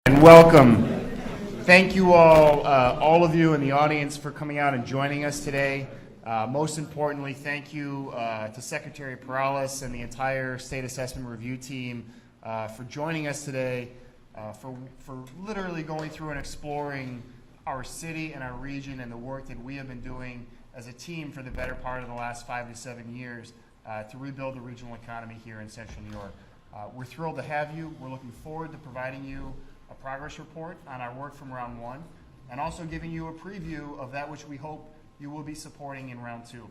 And welcome. Thank you all of you in the audience for coming out and joining us today. Most importantly, thank you to Secretary Perales and the entire State Assessment Review team for joining us today, for literally going through and exploring our city and our region and the work that we have been doing as a team for the better part of the last 5 to 7 years to rebuild the regional economy here in Central New York. We're thrilled to have you. We're looking forward to providing you a progress report on our work from round one, and also giving you a preview of that which we hope you will be supporting in round two.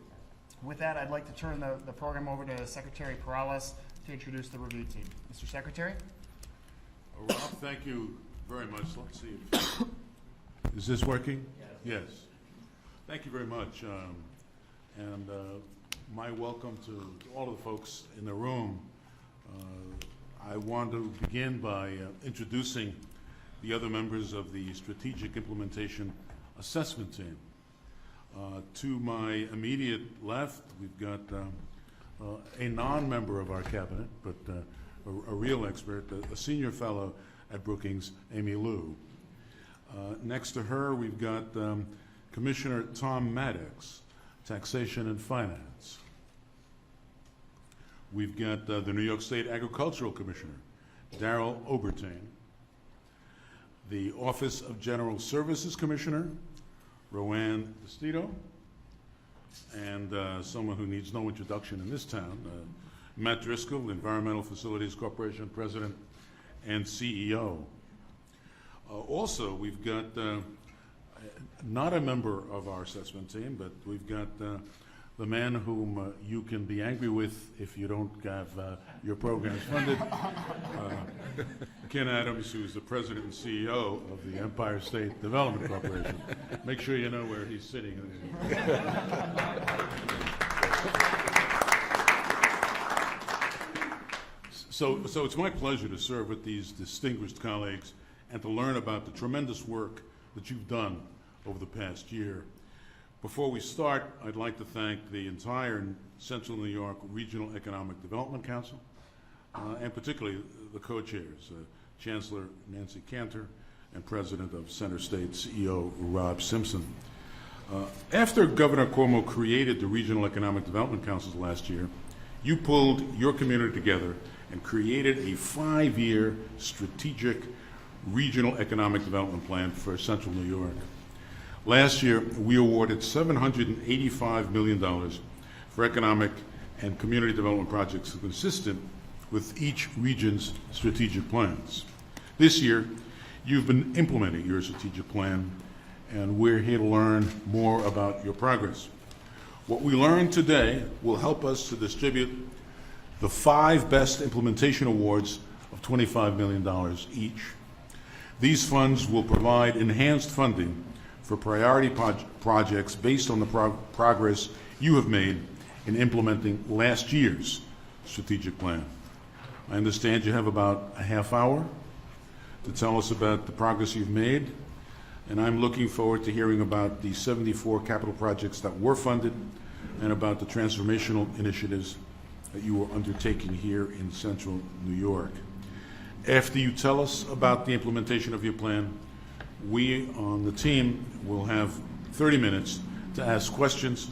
With that, I'd like to turn the program over to Secretary Perales to introduce the review team. Mr. Secretary? Rob, thank you very much. Let's see. Is this working? Yes. Thank you very much. And my welcome to all of the folks in the room. I want to begin by introducing the other members of the Strategic Implementation Assessment Team. To my immediate left, we've got a non-member of our cabinet, but a real expert, a senior fellow at Brookings, Amy Liu. Next to her, we've got Commissioner Tom Maddox, Taxation and Finance. We've got the New York State Agricultural Commissioner, Darrell Obertain. The Office of General Services Commissioner, Roanne DeStito. And someone who needs no introduction in this town, Matt Driscoll, Environmental Facilities Corporation President and CEO. Also, we've got not a member of our assessment team, but we've got the man whom you can be angry with if you don't have your programs funded, Ken Adams, who's the president and CEO of the Empire State Development Corporation. Make sure you know where he's sitting. So it's my pleasure to serve with these distinguished colleagues and to learn about the tremendous work that you've done over the past year. Before we start, I'd like to thank the entire Central New York Regional Economic Development Council, and particularly the co-chairs, Chancellor Nancy Cantor and President of Center State CEO Rob Simpson. After Governor Cuomo created the Regional Economic Development Councils last year, you pulled your community together and created a 5-year strategic regional economic development plan for Central New York. Last year, we awarded $785 million for economic and community development projects consistent with each region's strategic plans. This year, you've been implementing your strategic plan, and we're here to learn more about your progress. What we learned today will help us to distribute the 5 best implementation awards of $25 million each. These funds will provide enhanced funding for priority projects based on the progress you have made in implementing last year's strategic plan. I understand you have about a half hour to tell us about the progress you've made, and I'm looking forward to hearing about the 74 capital projects that were funded and about the transformational initiatives that you are undertaking here in Central New York. After you tell us about the implementation of your plan, we on the team will have 30 minutes to ask questions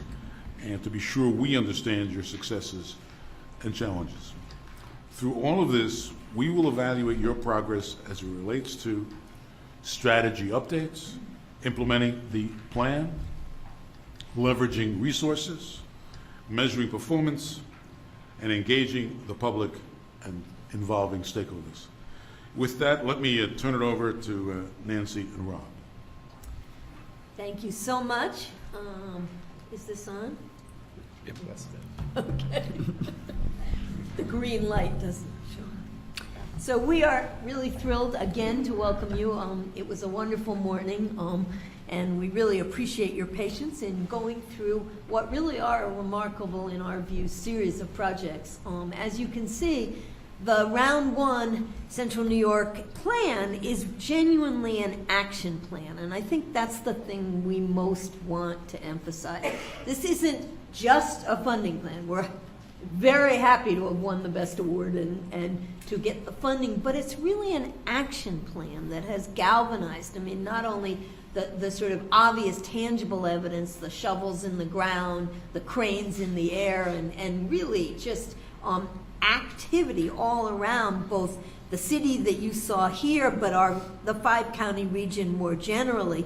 and to be sure we understand your successes and challenges. Through all of this, we will evaluate your progress as it relates to strategy updates, implementing the plan, leveraging resources, measuring performance, and engaging the public and involving stakeholders. With that, let me turn it over to Nancy and Rob. Thank you so much. Is this on? Yep. Yes. Okay. The green light doesn't show. So we are really thrilled again to welcome you. It was a wonderful morning, and we really appreciate your patience in going through what really are a remarkable, in our view, series of projects. As you can see, the round one Central New York plan is genuinely an action plan, and I think that's the thing we most want to emphasize. This isn't just a funding plan. We're very happy to have won the best award and to get the funding, but it's really an action plan that has galvanized, I mean, not only the sort of obvious tangible evidence, the shovels in the ground, the cranes in the air, and really just activity all around both the city that you saw here, but the 5-county region more generally.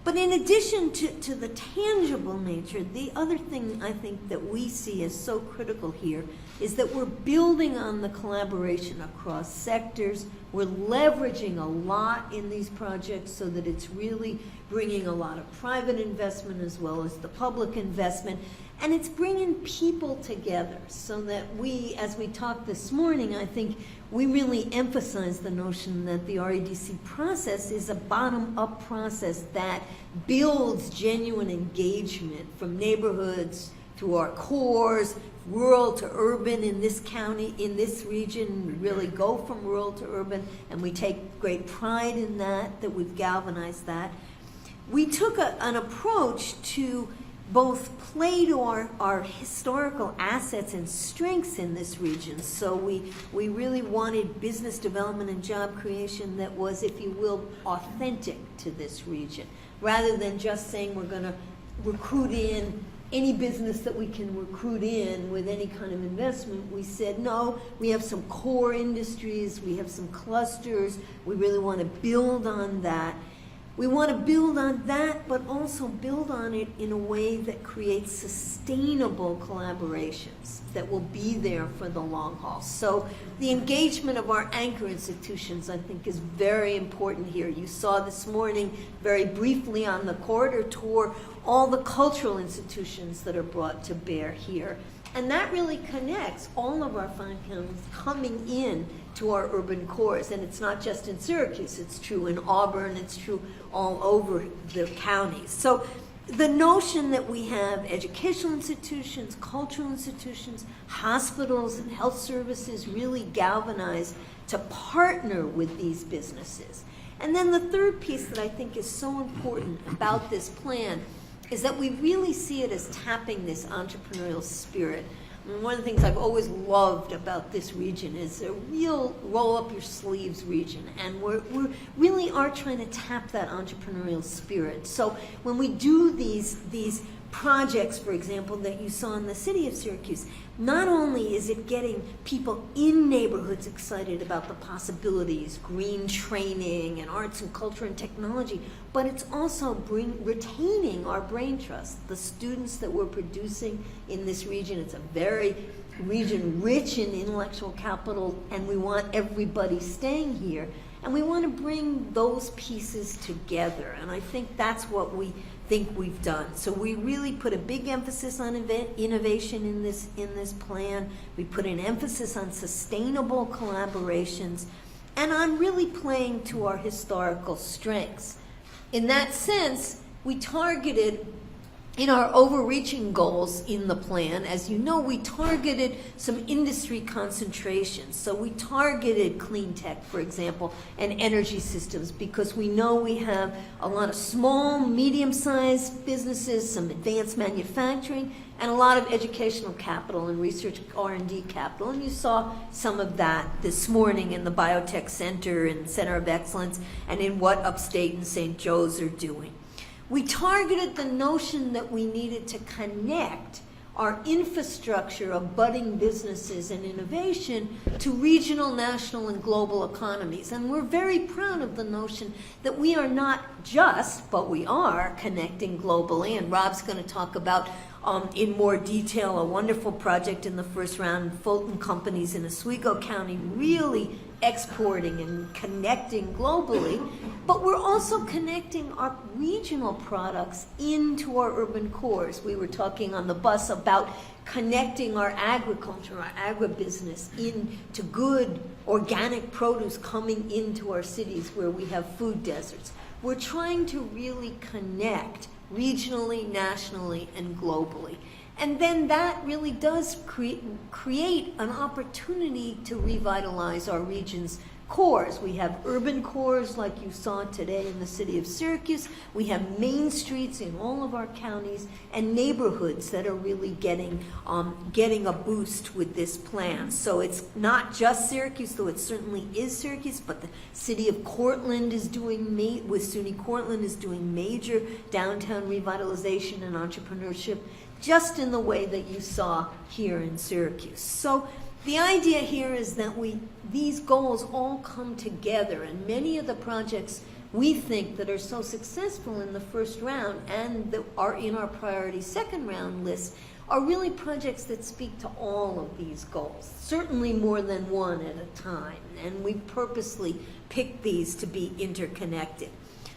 But in addition to the tangible nature, the other thing I think that we see as so critical here is that we're building on the collaboration across sectors. We're leveraging a lot in these projects so that it's really bringing a lot of private investment as well as the public investment. And it's bringing people together so that we, as we talked this morning, I think we really emphasize the notion that the REDC process is a bottom-up process that builds genuine engagement from neighborhoods to our cores, rural to urban in this county, in this region. We really go from rural to urban, and we take great pride in that we've galvanized that. We took an approach to both play to our historical assets and strengths in this region. So we really wanted business development and job creation that was, if you will, authentic to this region, rather than just saying we're going to recruit in any business that we can recruit in with any kind of investment. We said, no, we have some core industries, we have some clusters, we really want to build on that. We want to build on that, but also build on it in a way that creates sustainable collaborations that will be there for the long haul. So the engagement of our anchor institutions, I think, is very important here. You saw this morning, very briefly on the corridor tour, all the cultural institutions that are brought to bear here. And that really connects all of our 5 counties coming in to our urban cores. And it's not just in Syracuse, it's true in Auburn, it's true all over the counties. So the notion that we have educational institutions, cultural institutions, hospitals, and health services really galvanized to partner with these businesses. And then the third piece that I think is so important about this plan is that we really see it as tapping this entrepreneurial spirit. I mean, one of the things I've always loved about this region is a real roll-up-your-sleeves region, and we really are trying to tap that entrepreneurial spirit. So when we do these projects, for example, that you saw in the city of Syracuse, not only is it getting people in neighborhoods excited about the possibilities, green training and arts and culture and technology, but it's also retaining our brain trust. The students that we're producing in this region, it's a very region rich in intellectual capital, and we want everybody staying here. And we want to bring those pieces together, and I think that's what we think we've done. So we really put a big emphasis on innovation in this plan. We put an emphasis on sustainable collaborations, and on really playing to our historical strengths. In that sense, we targeted, in our overreaching goals in the plan, as you know, we targeted some industry concentrations. So we targeted clean tech, for example, and energy systems, because we know we have a lot of small, medium-sized businesses, some advanced manufacturing, and a lot of educational capital and research R&D capital. And you saw some of that this morning in the Biotech Center and Center of Excellence, and in what Upstate and St. Joe's are doing. We targeted the notion that we needed to connect our infrastructure of budding businesses and innovation to regional, national, and global economies. And we're very proud of the notion that we are not just, but we are connecting globally. And Rob's going to talk about in more detail a wonderful project in the first round, Fulton companies in Oswego County really exporting and connecting globally, but we're also connecting our regional products into our urban cores. We were talking on the bus about connecting our agriculture, our agribusiness, into good organic produce coming into our cities where we have food deserts. We're trying to really connect regionally, nationally, and globally. And then that really does create an opportunity to revitalize our region's cores. We have urban cores like you saw today in the city of Syracuse. We have main streets in all of our counties and neighborhoods that are really getting a boost with this plan. So it's not just Syracuse, though it certainly is Syracuse, but the city of Cortland is doing, with SUNY Cortland is doing major downtown revitalization and entrepreneurship, just in the way that you saw here in Syracuse. So the idea here is that these goals all come together, and many of the projects we think that are so successful in the first round and that are in our priority second round list are really projects that speak to all of these goals, certainly more than one at a time, and we purposely picked these to be interconnected.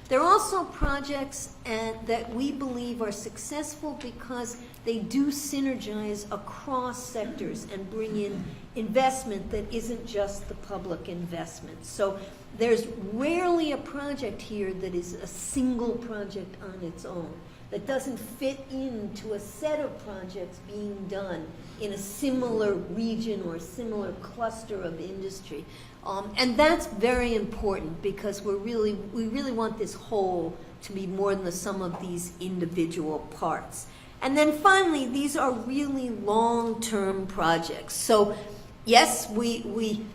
They're also projects that we believe are successful because they do synergize across sectors and bring in investment that isn't just the public investment. So there's rarely a project here that is a single project on its own, that doesn't fit into a set of projects being done in a similar region or a similar cluster of industry. And that's very important because we really want this whole to be more than the sum of these individual parts. And then finally, these are really long-term projects. So yes, we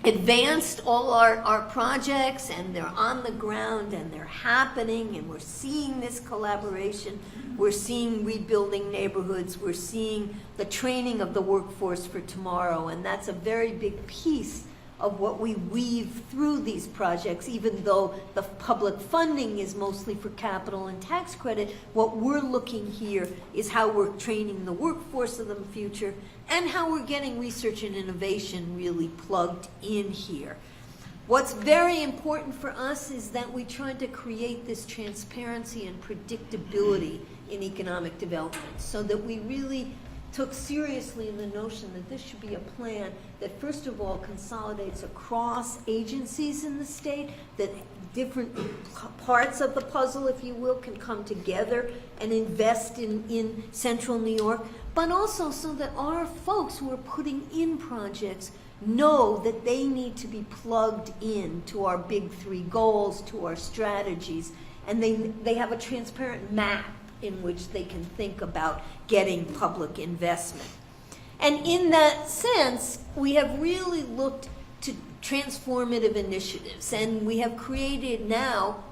advanced all our projects, and they're on the ground and they're happening, and we're seeing this collaboration. We're seeing rebuilding neighborhoods. We're seeing the training of the workforce for tomorrow, and that's a very big piece of what we weave through these projects. Even though the public funding is mostly for capital and tax credit, what we're looking here is how we're training the workforce of the future and how we're getting research and innovation really plugged in here. What's very important for us is that we tried to create this transparency and predictability in economic development so that we really took seriously the notion that this should be a plan that first of all consolidates across agencies in the state, that different parts of the puzzle, if you will, can come together and invest in central New York, but also so that our folks who are putting in projects know that they need to be plugged in to our big three goals, to our strategies, and they have a transparent map in which they can think about getting public investment. And in that sense, we have really looked to transformative initiatives, and we have created now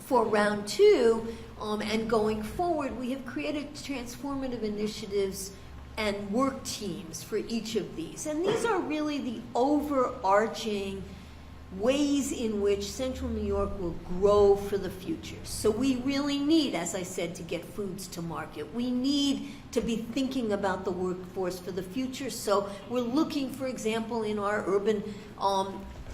for round two and going forward, we have created transformative initiatives and work teams for each of these. And these are really the overarching ways in which Central New York will grow for the future. So we really need, as I said, to get foods to market. We need to be thinking about the workforce for the future. So we're looking, for example, in our urban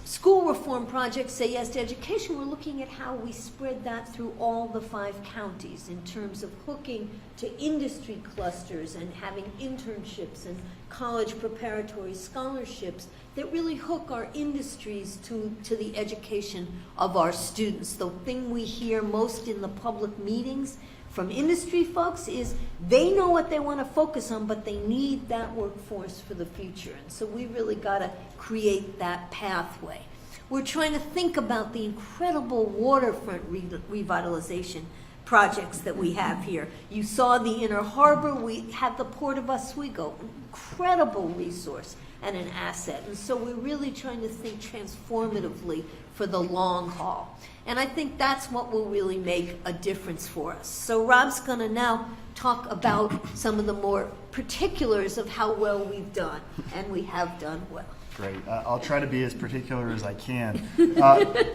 school reform project, Say Yes to Education, we're looking at how we spread that through all the 5 counties in terms of hooking to industry clusters and having internships and college preparatory scholarships that really hook our industries to the education of our students. The thing we hear most in the public meetings from industry folks is they know what they want to focus on, but they need that workforce for the future. And so we really got to create that pathway. We're trying to think about the incredible waterfront revitalization projects that we have here. You saw the Inner Harbor. We have the Port of Oswego, incredible resource and an asset. And so we're really trying to think transformatively for the long haul. And I think that's what will really make a difference for us. So Rob's going to now talk about some of the more particulars of how well we've done, and we have done well. Great. I'll try to be as particular as I can.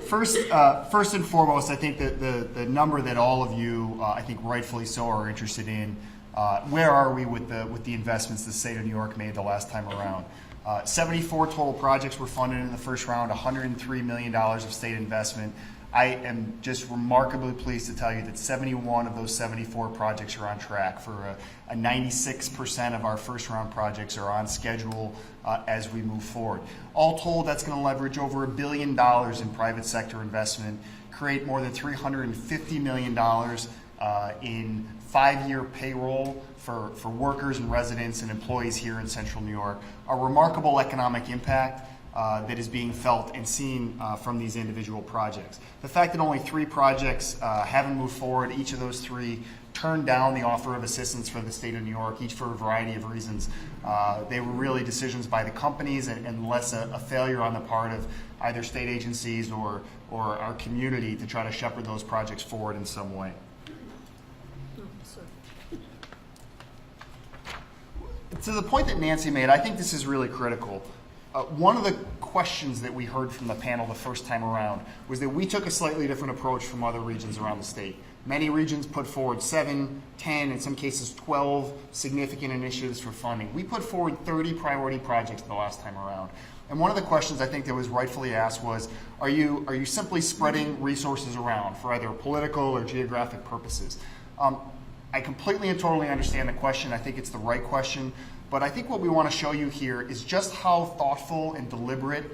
First and foremost, I think that the number that all of you, I think rightfully so, are interested in, where are we with the investments the state of New York made the last time around? 74 total projects were funded in the first round, $103 million of state investment. I am just remarkably pleased to tell you that 71 of those 74 projects are on track. For a 96% of our first round projects are on schedule as we move forward. All told, that's going to leverage over $1 billion in private sector investment, create more than $350 million in 5-year payroll for workers and residents and employees here in Central New York. A remarkable economic impact that is being felt and seen from these individual projects. The fact that only 3 projects haven't moved forward, each of those 3 turned down the offer of assistance for the state of New York, each for a variety of reasons. They were really decisions by the companies and less a failure on the part of either state agencies or our community to try to shepherd those projects forward in some way. To the point that Nancy made, I think this is really critical. One of the questions that we heard from the panel the first time around was that we took a slightly different approach from other regions around the state. Many regions put forward 7, 10, in some cases 12 significant initiatives for funding. We put forward 30 priority projects the last time around. And one of the questions I think that was rightfully asked was, are you simply spreading resources around for either political or geographic purposes? I completely and totally understand the question. I think it's the right question. But I think what we want to show you here is just how thoughtful and deliberate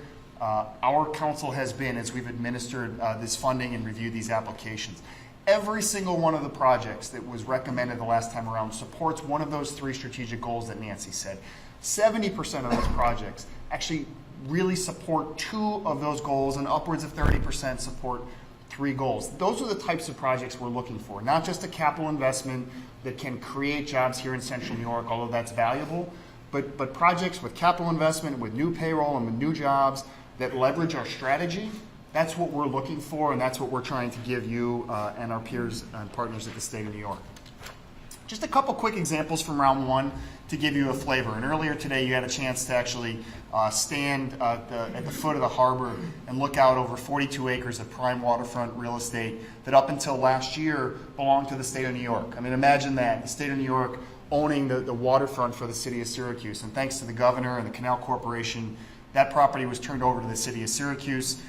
our council has been as we've administered this funding and reviewed these applications. Every single one of the projects that was recommended the last time around supports one of those 3 strategic goals that Nancy said. 70% of those projects actually really support 2 of those goals, and upwards of 30% support 3 goals. Those are the types of projects we're looking for, not just a capital investment that can create jobs here in Central New York, although that's valuable, but projects with capital investment, with new payroll and with new jobs that leverage our strategy. That's what we're looking for, and that's what we're trying to give you and our peers and partners at the state of New York. Just a couple quick examples from round 1 to give you a flavor. And earlier today, you had a chance to actually stand at the foot of the harbor and look out over 42 acres of prime waterfront real estate that up until last year belonged to the state of New York. I mean, imagine that, the state of New York owning the waterfront for the city of Syracuse. And thanks to the governor and the Canal Corporation, that property was turned over to the city of Syracuse.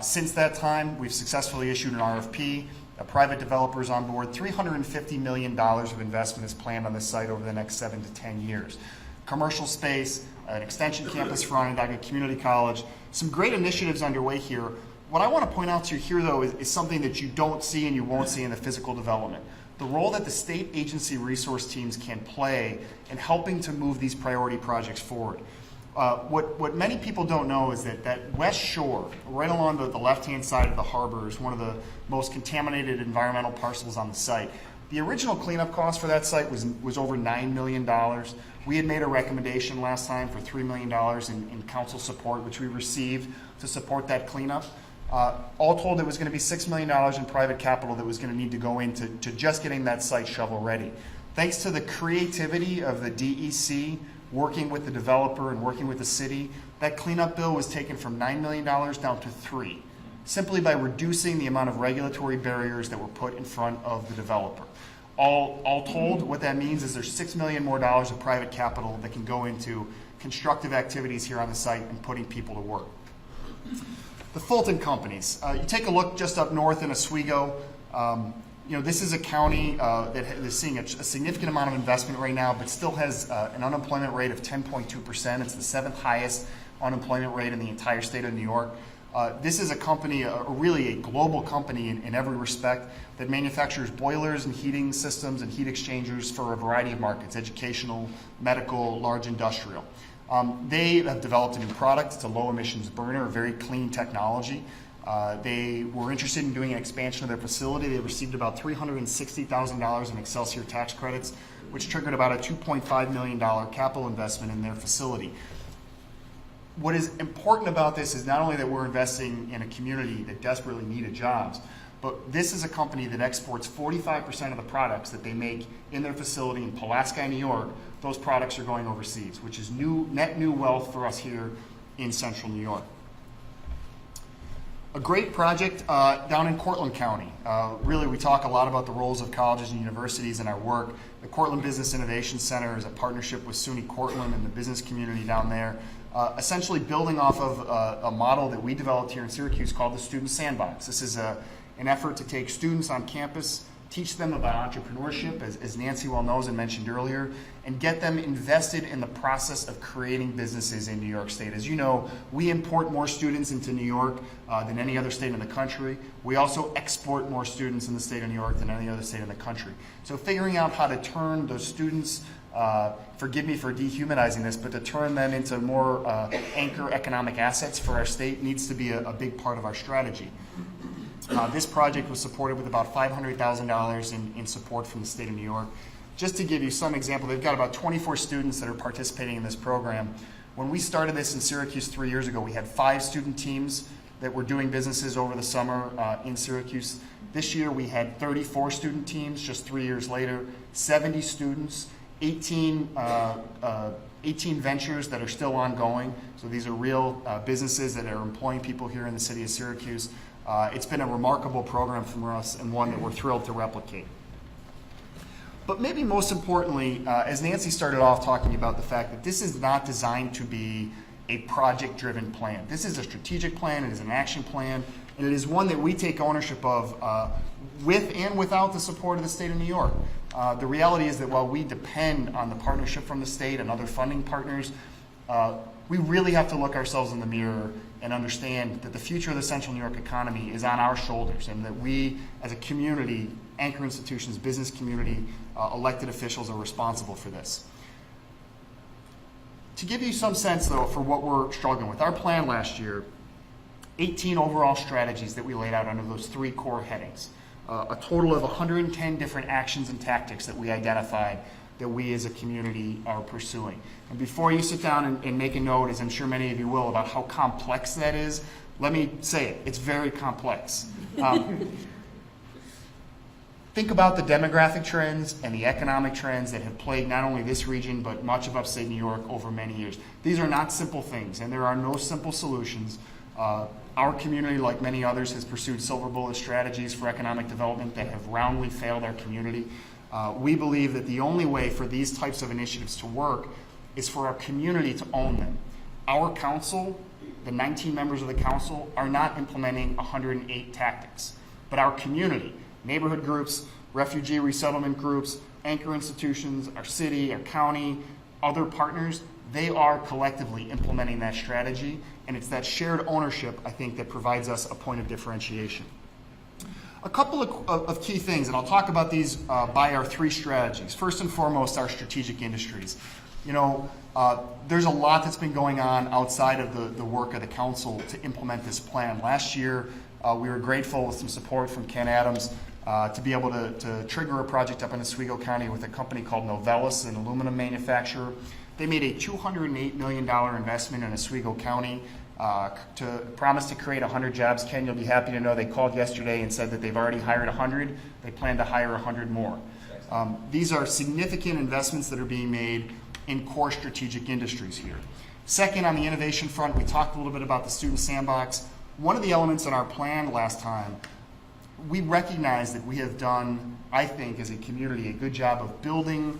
Since that time, we've successfully issued an RFP. A private developer is on board. $350 million of investment is planned on this site over the next 7 to 10 years. Commercial space, an extension campus for Onondaga Community College, some great initiatives underway here. What I want to point out to you here, though, is something that you don't see and you won't see in the physical development. The role that the state agency resource teams can play in helping to move these priority projects forward. What many people don't know is that West Shore, right along the left-hand side of the harbor, is one of the most contaminated environmental parcels on the site. The original cleanup cost for that site was over $9 million. We had made a recommendation last time for $3 million in council support, which we received to support that cleanup. All told, it was going to be $6 million in private capital that was going to need to go into just getting that site shovel ready. Thanks to the creativity of the DEC, working with the developer and working with the city, that cleanup bill was taken from $9 million down to $3 million, simply by reducing the amount of regulatory barriers that were put in front of the developer. All told, what that means is there's $6 million more of private capital that can go into constructive activities here on the site and putting people to work. The Fulton companies. You take a look just up north in Oswego. This is a county that is seeing a significant amount of investment right now, but still has an unemployment rate of 10.2%. It's the 7th highest unemployment rate in the entire state of New York. This is a company, really a global company in every respect, that manufactures boilers and heating systems and heat exchangers for a variety of markets: educational, medical, large industrial. They have developed a new product. It's a low emissions burner, a very clean technology. They were interested in doing an expansion of their facility. They received about $360,000 in Excelsior tax credits, which triggered about a $2.5 million capital investment in their facility. What is important about this is not only that we're investing in a community that desperately needed jobs, but this is a company that exports 45% of the products that they make in their facility in Pulaski, New York. Those products are going overseas, which is net new wealth for us here in Central New York. A great project down in Cortland County. Really, we talk a lot about the roles of colleges and universities in our work. The Cortland Business Innovation Center is a partnership with SUNY Cortland and the business community down there, essentially building off of a model that we developed here in Syracuse called the Student Sandbox. This is an effort to take students on campus, teach them about entrepreneurship, as Nancy well knows and mentioned earlier, and get them invested in the process of creating businesses in New York State. As you know, we import more students into New York than any other state in the country. We also export more students in the state of New York than any other state in the country. So figuring out how to turn those students forgive me for dehumanizing this, but to turn them into more anchor economic assets for our state needs to be a big part of our strategy. This project was supported with about $500,000 in support from the state of New York. Just to give you some example, they've got about 24 students that are participating in this program. When we started this in Syracuse 3 years ago, we had 5 student teams that were doing businesses over the summer in Syracuse. This year we had 34 student teams, just 3 years later, 70 students, 18 ventures that are still ongoing. So these are real businesses that are employing people here in the city of Syracuse. It's been a remarkable program for us and one that we're thrilled to replicate. But maybe most importantly, as Nancy started off talking about the fact that this is not designed to be a project-driven plan. This is a strategic plan, it is an action plan, and it is one that we take ownership of with and without the support of the state of New York. The reality is that while we depend on the partnership from the state and other funding partners, we really have to look ourselves in the mirror and understand that the future of the Central New York economy is on our shoulders, and that we, as a community, anchor institutions, business community, elected officials are responsible for this. To give you some sense, though, for what we're struggling with, our plan last year, 18 overall strategies that we laid out under those 3 core headings, a total of 110 different actions and tactics that we identified that we as a community are pursuing. And before you sit down and make a note, as I'm sure many of you will, about how complex that is, let me say it, it's very complex. Think about the demographic trends and the economic trends that have plagued not only this region, but much of upstate New York over many years. These are not simple things, and there are no simple solutions. Our community, like many others, has pursued silver bullet strategies for economic development that have roundly failed our community. We believe that the only way for these types of initiatives to work is for our community to own them. Our council, the 19 members of the council, are not implementing 108 tactics, but our community, neighborhood groups, refugee resettlement groups, anchor institutions, our city, our county, other partners, they are collectively implementing that strategy, and it's that shared ownership, I think, that provides us a point of differentiation. A couple of key things, and I'll talk about these by our 3 strategies. First and foremost, our strategic industries. You know, there's a lot that's been going on outside of the work of the council to implement this plan. Last year, we were grateful with some support from Ken Adams to be able to trigger a project up in Oswego County with a company called Novelis, an aluminum manufacturer. They made a $208 million investment in Oswego County to promise to create 100 jobs. Ken, you'll be happy to know they called yesterday and said that they've already hired 100. They plan to hire 100 more. These are significant investments that are being made in core strategic industries here. Second, on the innovation front, we talked a little bit about the student sandbox. One of the elements in our plan last time, we recognize that we have done, I think, as a community, a good job of building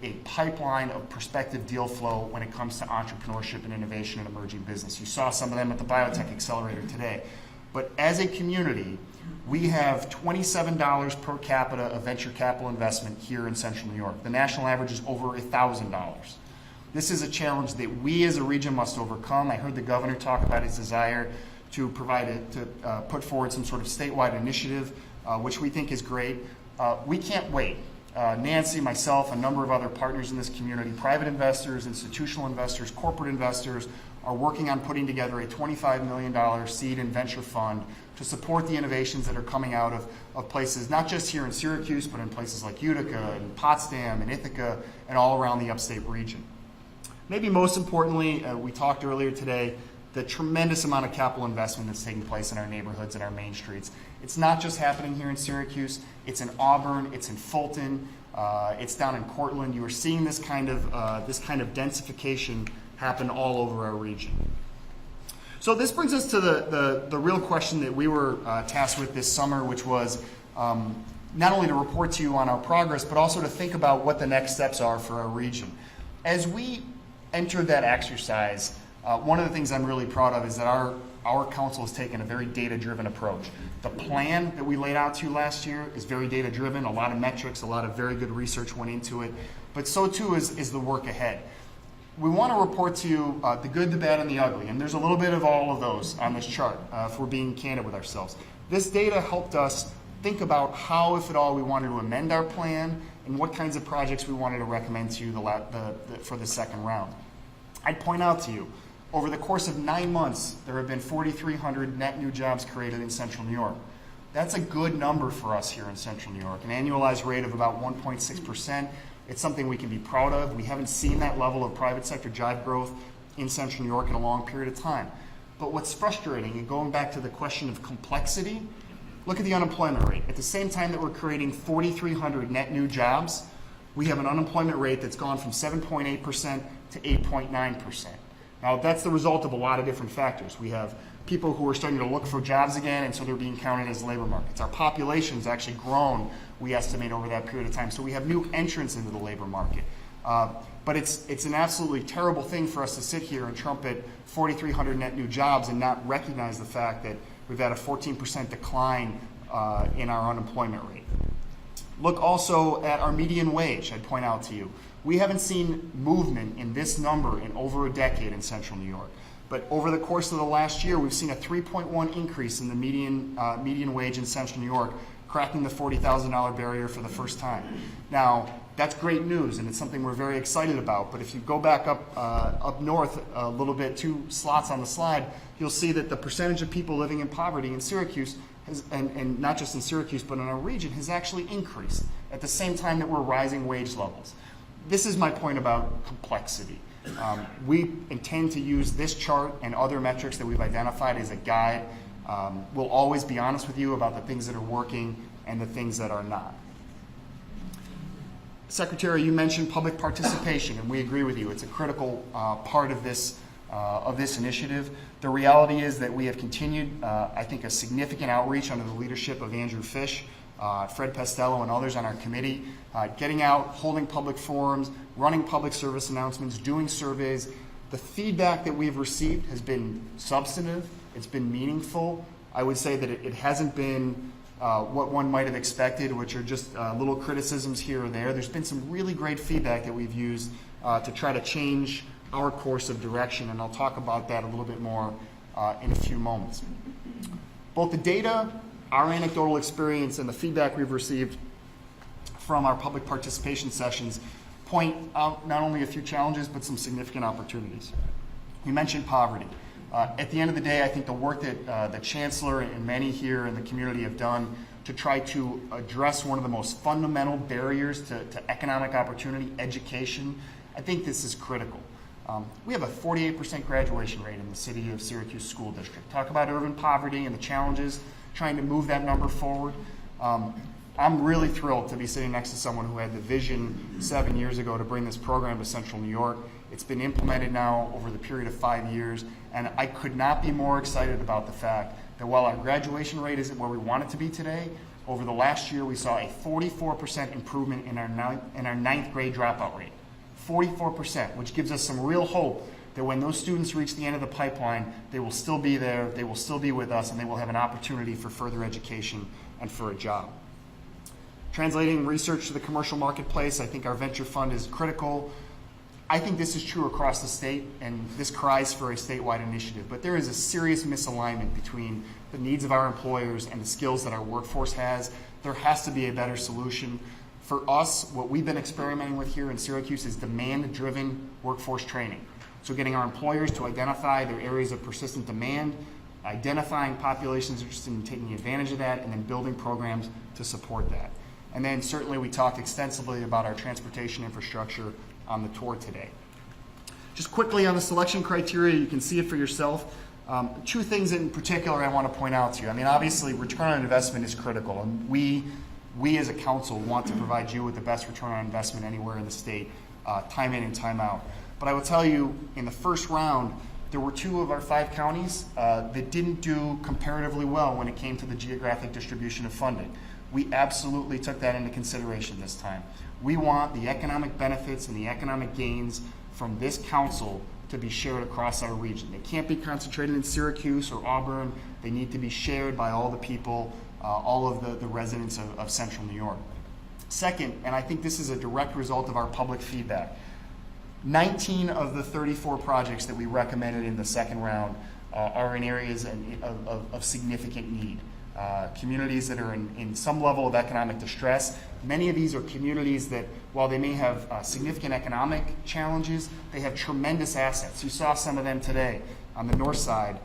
a pipeline of prospective deal flow when it comes to entrepreneurship and innovation and emerging business. You saw some of them at the Biotech Accelerator today. But as a community, we have $27 per capita of venture capital investment here in Central New York. The national average is over $1,000. This is a challenge that we as a region must overcome. I heard the governor talk about his desire to put forward some sort of statewide initiative, which we think is great. We can't wait. Nancy, myself, a number of other partners in this community, private investors, institutional investors, corporate investors, are working on putting together a $25 million seed and venture fund to support the innovations that are coming out of places, not just here in Syracuse, but in places like Utica and Potsdam and Ithaca and all around the upstate region. Maybe most importantly, we talked earlier today, the tremendous amount of capital investment that's taking place in our neighborhoods and our main streets. It's not just happening here in Syracuse, it's in Auburn, it's in Fulton, it's down in Cortland. You are seeing this kind of densification happen all over our region. So this brings us to the real question that we were tasked with this summer, which was not only to report to you on our progress, but also to think about what the next steps are for our region. As we entered that exercise, one of the things I'm really proud of is that our council has taken a very data-driven approach. The plan that we laid out to you last year is very data-driven, a lot of metrics, a lot of very good research went into it, but so too is the work ahead. We want to report to you the good, the bad, and the ugly, and there's a little bit of all of those on this chart if we're being candid with ourselves. This data helped us think about how, if at all, we wanted to amend our plan and what kinds of projects we wanted to recommend to you for the second round. I'd point out to you, over the course of 9 months, there have been 4,300 net new jobs created in Central New York. That's a good number for us here in Central New York, an annualized rate of about 1.6%. It's something we can be proud of. We haven't seen that level of private sector job growth in Central New York in a long period of time. But what's frustrating, and going back to the question of complexity, look at the unemployment rate. At the same time that we're creating 4,300 net new jobs, we have an unemployment rate that's gone from 7.8% to 8.9%. Now, that's the result of a lot of different factors. We have people who are starting to look for jobs again, and so they're being counted as labor markets. Our population's actually grown, we estimate, over that period of time. So we have new entrants into the labor market. But it's an absolutely terrible thing for us to sit here and trumpet 4,300 net new jobs and not recognize the fact that we've had a 14% decline in our unemployment rate. Look also at our median wage, I'd point out to you. We haven't seen movement in this number in over a decade in Central New York. But over the course of the last year, we've seen a 3.1 increase in the median wage in Central New York, cracking the $40,000 barrier for the first time. Now, that's great news, and it's something we're very excited about. But if you go back up north a little bit, 2 slots on the slide, you'll see that the percentage of people living in poverty in Syracuse, and not just in Syracuse, but in our region, has actually increased at the same time that we're rising wage levels. This is my point about complexity. We intend to use this chart and other metrics that we've identified as a guide. We'll always be honest with you about the things that are working and the things that are not. Secretary, you mentioned public participation, and we agree with you. It's a critical part of this initiative. The reality is that we have continued, I think, a significant outreach under the leadership of Andrew Fish, Fred Pestello, and others on our committee, getting out, holding public forums, running public service announcements, doing surveys. The feedback that we've received has been substantive. It's been meaningful. I would say that it hasn't been what one might have expected, which are just little criticisms here or there. There's been some really great feedback that we've used to try to change our course of direction, and I'll talk about that a little bit more in a few moments. Both the data, our anecdotal experience, and the feedback we've received from our public participation sessions point out not only a few challenges, but some significant opportunities. You mentioned poverty. At the end of the day, I think the work that the Chancellor and many here in the community have done to try to address one of the most fundamental barriers to economic opportunity, education, I think this is critical. We have a 48% graduation rate in the city of Syracuse School District. Talk about urban poverty and the challenges trying to move that number forward. I'm really thrilled to be sitting next to someone who had the vision 7 years ago to bring this program to Central New York. It's been implemented now over the period of 5 years, and I could not be more excited about the fact that while our graduation rate isn't where we want it to be today, over the last year we saw a 44% improvement in our ninth grade dropout rate. 44%, which gives us some real hope that when those students reach the end of the pipeline, they will still be there, they will still be with us, and they will have an opportunity for further education and for a job. Translating research to the commercial marketplace, I think our venture fund is critical. I think this is true across the state, and this cries for a statewide initiative, but there is a serious misalignment between the needs of our employers and the skills that our workforce has. There has to be a better solution. For us, what we've been experimenting with here in Syracuse is demand-driven workforce training. So getting our employers to identify their areas of persistent demand, identifying populations interested in taking advantage of that, and then building programs to support that. And then certainly we talked extensively about our transportation infrastructure on the tour today. Just quickly on the selection criteria, you can see it for yourself. 2 things in particular I want to point out to you. I mean, obviously, return on investment is critical, and we as a council want to provide you with the best return on investment anywhere in the state, time in and time out. But I will tell you, in the first round, there were 2 of our 5 counties that didn't do comparatively well when it came to the geographic distribution of funding. We absolutely took that into consideration this time. We want the economic benefits and the economic gains from this council to be shared across our region. They can't be concentrated in Syracuse or Auburn. They need to be shared by all the people, all of the residents of Central New York. Second, and I think this is a direct result of our public feedback, 19 of the 34 projects that we recommended in the second round are in areas of significant need. communities that are in some level of economic distress. Many of these are communities that, while they may have significant economic challenges, they have tremendous assets. You saw some of them today on the north side,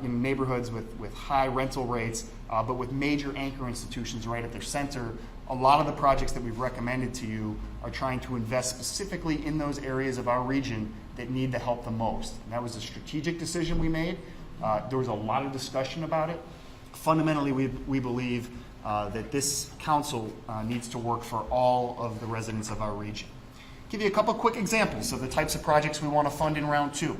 in neighborhoods with high rental rates, but with major anchor institutions right at their center. A lot of the projects that we've recommended to you are trying to invest specifically in those areas of our region that need the help the most. And that was a strategic decision we made. There was a lot of discussion about it. Fundamentally, we believe that this council needs to work for all of the residents of our region. Give you a couple quick examples of the types of projects we want to fund in round 2.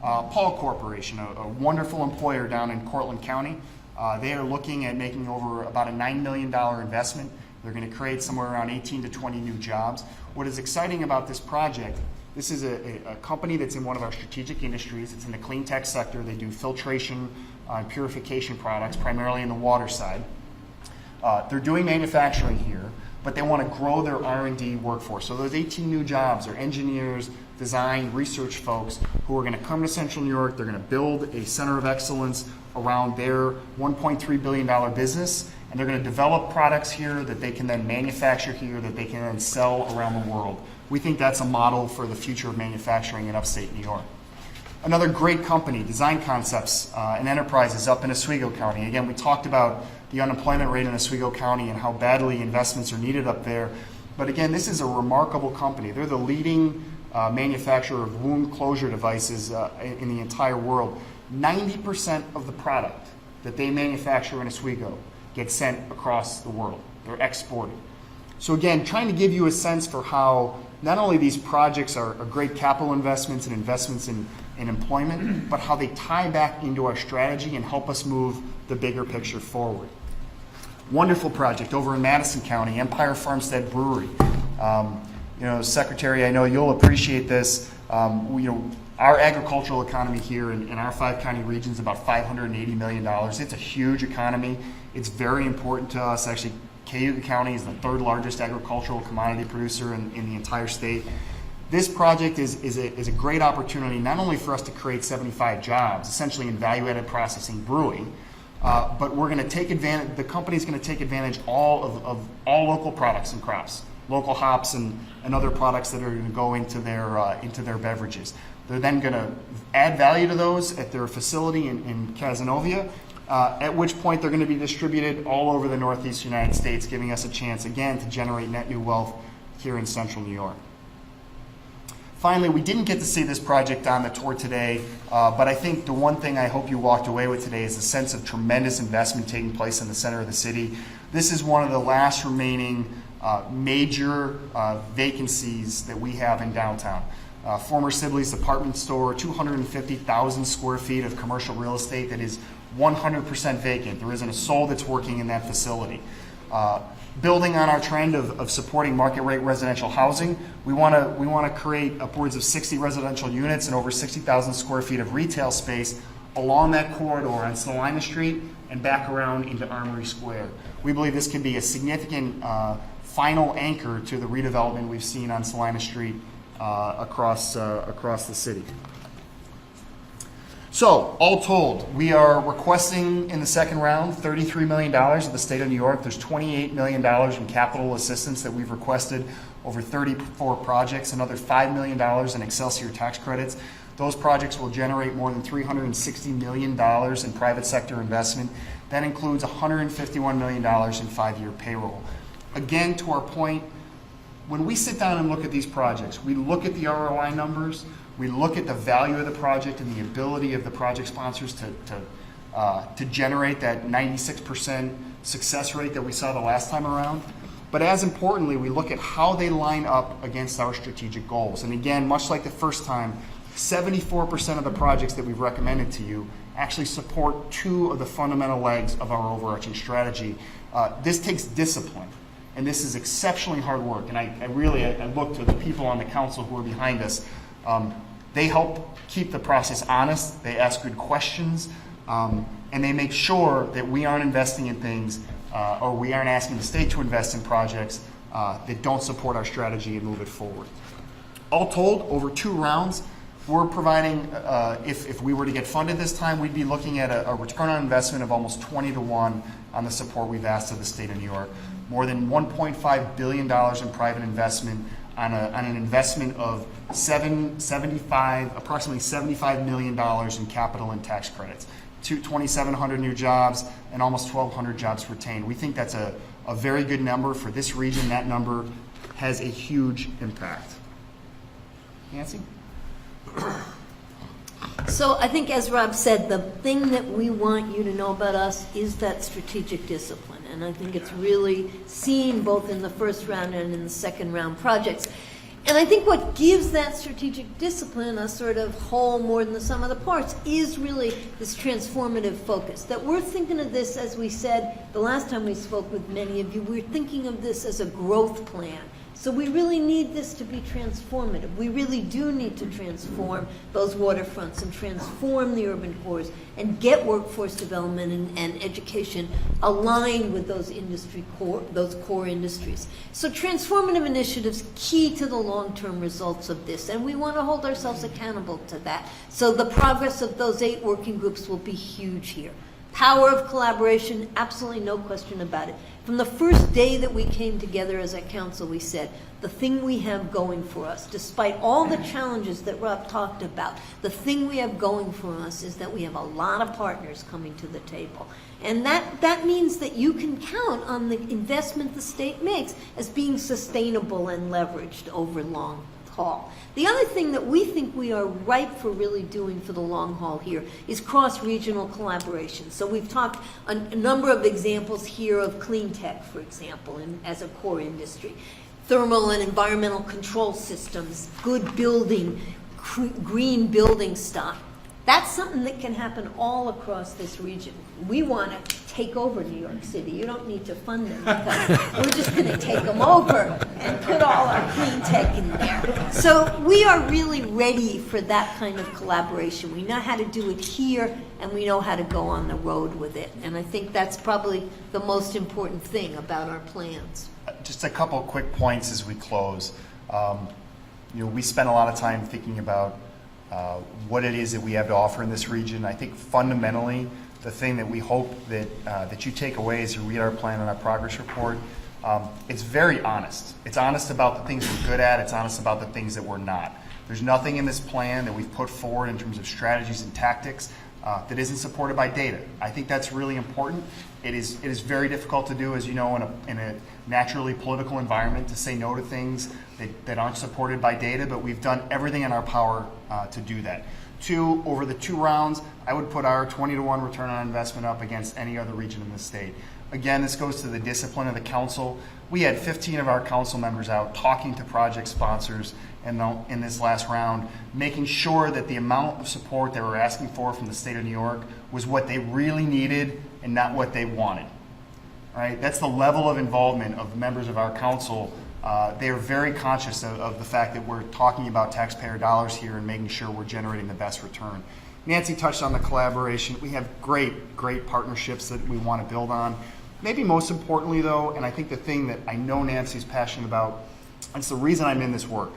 Paul Corporation, a wonderful employer down in Cortland County. They are looking at making over about a $9 million investment. They're going to create somewhere around 18 to 20 new jobs. What is exciting about this project, this is a company that's in one of our strategic industries. It's in the clean tech sector. They do filtration and purification products, primarily in the water side. They're doing manufacturing here, but they want to grow their R&D workforce. So those 18 new jobs are engineers, design, research folks who are going to come to Central New York. They're going to build a center of excellence around their $1.3 billion business, and they're going to develop products here that they can then manufacture here, that they can then sell around the world. We think that's a model for the future of manufacturing in upstate New York. Another great company, Design Concepts and Enterprises up in Oswego County. Again, we talked about the unemployment rate in Oswego County and how badly investments are needed up there. But again, this is a remarkable company. They're the leading manufacturer of wound closure devices in the entire world. 90% of the product that they manufacture in Oswego gets sent across the world. They're exported. So again, trying to give you a sense for how not only these projects are great capital investments and investments in employment, but how they tie back into our strategy and help us move the bigger picture forward. Wonderful project over in Madison County, Empire Farmstead Brewery. Secretary, I know you'll appreciate this. Our agricultural economy here in our 5 county region is about $580 million. It's a huge economy. It's very important to us. Actually, Cayuga County is the 3rd largest agricultural commodity producer in the entire state. This project is a great opportunity not only for us to create 75 jobs, essentially in value-added processing brewing, but we're going to take advantage. The company's going to take advantage of all local products and crops, local hops and other products that are going to go into their beverages. They're then going to add value to those at their facility in Cazenovia, at which point they're going to be distributed all over the Northeast United States, giving us a chance again to generate net new wealth here in Central New York. Finally, we didn't get to see this project on the tour today, but I think the one thing I hope you walked away with today is a sense of tremendous investment taking place in the center of the city. This is one of the last remaining major vacancies that we have in downtown. Former Sibley's department store, 250,000 square feet of commercial real estate that is 100% vacant. There isn't a soul that's working in that facility. Building on our trend of supporting market rate residential housing, we want to create upwards of 60 residential units and over 60,000 square feet of retail space along that corridor on Salina Street and back around into Armory Square. We believe this can be a significant final anchor to the redevelopment we've seen on Salina Street across the city. So, all told, we are requesting in the second round $33 million of the state of New York. There's $28 million in capital assistance that we've requested over 34 projects, another $5 million in Excelsior tax credits. Those projects will generate more than $360 million in private sector investment. That includes $151 million in 5-year payroll. Again, to our point, when we sit down and look at these projects, we look at the ROI numbers, we look at the value of the project and the ability of the project sponsors to generate that 96% success rate that we saw the last time around. But as importantly, we look at how they line up against our strategic goals. And again, much like the first time, 74% of the projects that we've recommended to you actually support 2 of the fundamental legs of our overarching strategy. This takes discipline. And this is exceptionally hard work. And I look to the people on the council who are behind us. They help keep the process honest. They ask good questions. And they make sure that we aren't investing in things or we aren't asking the state to invest in projects that don't support our strategy and move it forward. All told, over 2 rounds, we're providing, if we were to get funded this time, we'd be looking at a return on investment of almost 20 to 1 on the support we've asked of the state of New York. More than $1.5 billion in private investment on an investment of approximately $75 million in capital and tax credits. 2,700 new jobs and almost 1,200 jobs retained. We think that's a very good number for this region. That number has a huge impact. Nancy? So I think, as Rob said, the thing that we want you to know about us is that strategic discipline. And I think it's really seen both in the first round and in the second round projects. And I think what gives that strategic discipline a sort of whole more than the sum of the parts is really this transformative focus. That we're thinking of this, as we said the last time we spoke with many of you, we're thinking of this as a growth plan. So we really need this to be transformative. We really do need to transform those waterfronts and transform the urban cores and get workforce development and education aligned with those core industries. So transformative initiatives key to the long-term results of this, and we want to hold ourselves accountable to that. So the progress of those 8 working groups will be huge here. Power of collaboration, absolutely no question about it. From the first day that we came together as a council, we said, the thing we have going for us, despite all the challenges that Rob talked about, the thing we have going for us is that we have a lot of partners coming to the table. And that means that you can count on the investment the state makes as being sustainable and leveraged over long haul. The other thing that we think we are ripe for really doing for the long haul here is cross-regional collaboration. So we've talked a number of examples here of clean tech, for example, as a core industry. Thermal and environmental control systems, good building, green building stock. That's something that can happen all across this region. We want to take over New York City. You don't need to fund them because we're just going to take them over and put all our clean tech in there. So we are really ready for that kind of collaboration. We know how to do it here, and we know how to go on the road with it. And I think that's probably the most important thing about our plans. Just a couple of quick points as we close. We spent a lot of time thinking about what it is that we have to offer in this region. I think fundamentally, the thing that we hope that you take away as you read our plan and our progress report, it's very honest. It's honest about the things we're good at. It's honest about the things that we're not. There's nothing in this plan that we've put forward in terms of strategies and tactics that isn't supported by data. I think that's really important. It is very difficult to do, as you know, in a naturally political environment, to say no to things that aren't supported by data, but we've done everything in our power to do that. Over the 2 rounds, I would put our 20 to 1 return on investment up against any other region in the state. Again, this goes to the discipline of the council. We had 15 of our council members out talking to project sponsors in this last round, making sure that the amount of support they were asking for from the state of New York was what they really needed and not what they wanted. Right? That's the level of involvement of members of our council. They are very conscious of the fact that we're talking about taxpayer dollars here and making sure we're generating the best return. Nancy touched on the collaboration. We have great partnerships that we want to build on. Maybe most importantly, though, and I think the thing that I know Nancy's passionate about, and it's the reason I'm in this work,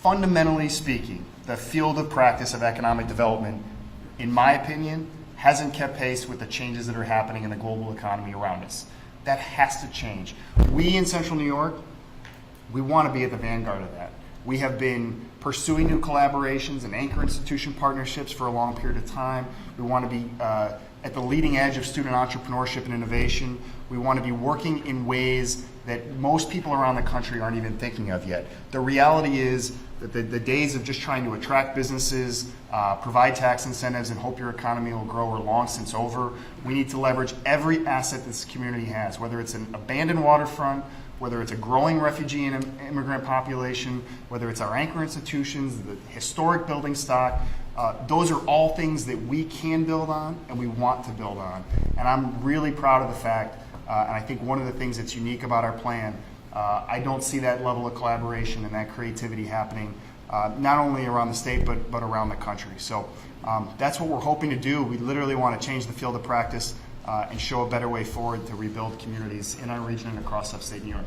fundamentally speaking, the field of practice of economic development, in my opinion, hasn't kept pace with the changes that are happening in the global economy around us. That has to change. We in Central New York, we want to be at the vanguard of that. We have been pursuing new collaborations and anchor institution partnerships for a long period of time. We want to be at the leading edge of student entrepreneurship and innovation. We want to be working in ways that most people around the country aren't even thinking of yet. The reality is that the days of just trying to attract businesses, provide tax incentives, and hope your economy will grow are long since over. We need to leverage every asset this community has, whether it's an abandoned waterfront, whether it's a growing refugee and immigrant population, whether it's our anchor institutions, the historic building stock. Those are all things that we can build on and we want to build on. And I'm really proud of the fact, and I think one of the things that's unique about our plan, I don't see that level of collaboration and that creativity happening not only around the state but around the country. So that's what we're hoping to do. We literally want to change the field of practice and show a better way forward to rebuild communities in our region and across upstate New York.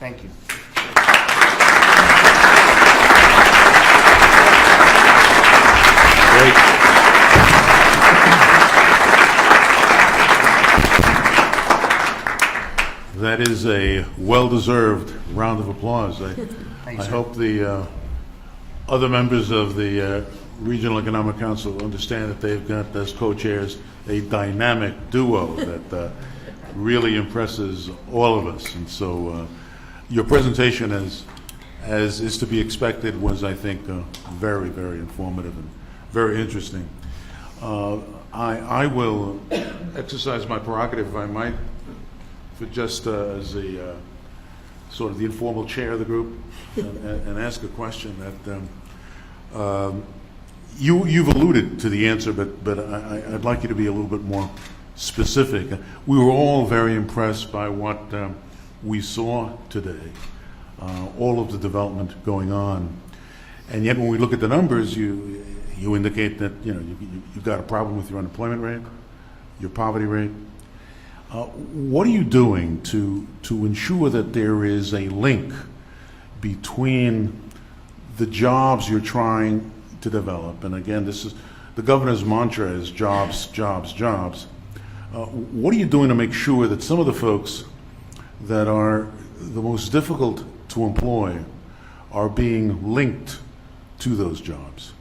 Thank you. That is a well-deserved round of applause. Thanks, I sir. hope the other members of the Regional Economic Council understand that they've got as co-chairs a dynamic duo that really impresses all of us. And so your presentation, as is to be expected, was, I think, very, very informative and very interesting. I will exercise my prerogative, if I might, for just as a sort of the informal chair of the group, and ask a question that you've alluded to the answer, but I'd like you to be a little bit more specific. We were all very impressed by what we saw today, all of the development going on, and yet when we look at the numbers, you indicate that you've got a problem with your unemployment rate, your poverty rate. What are you doing to ensure that there is a link between the jobs you're trying to develop? And again, this is the governor's mantra is jobs, jobs, jobs. What are you doing to make sure that some of the folks that are the most difficult to employ are being linked to those jobs?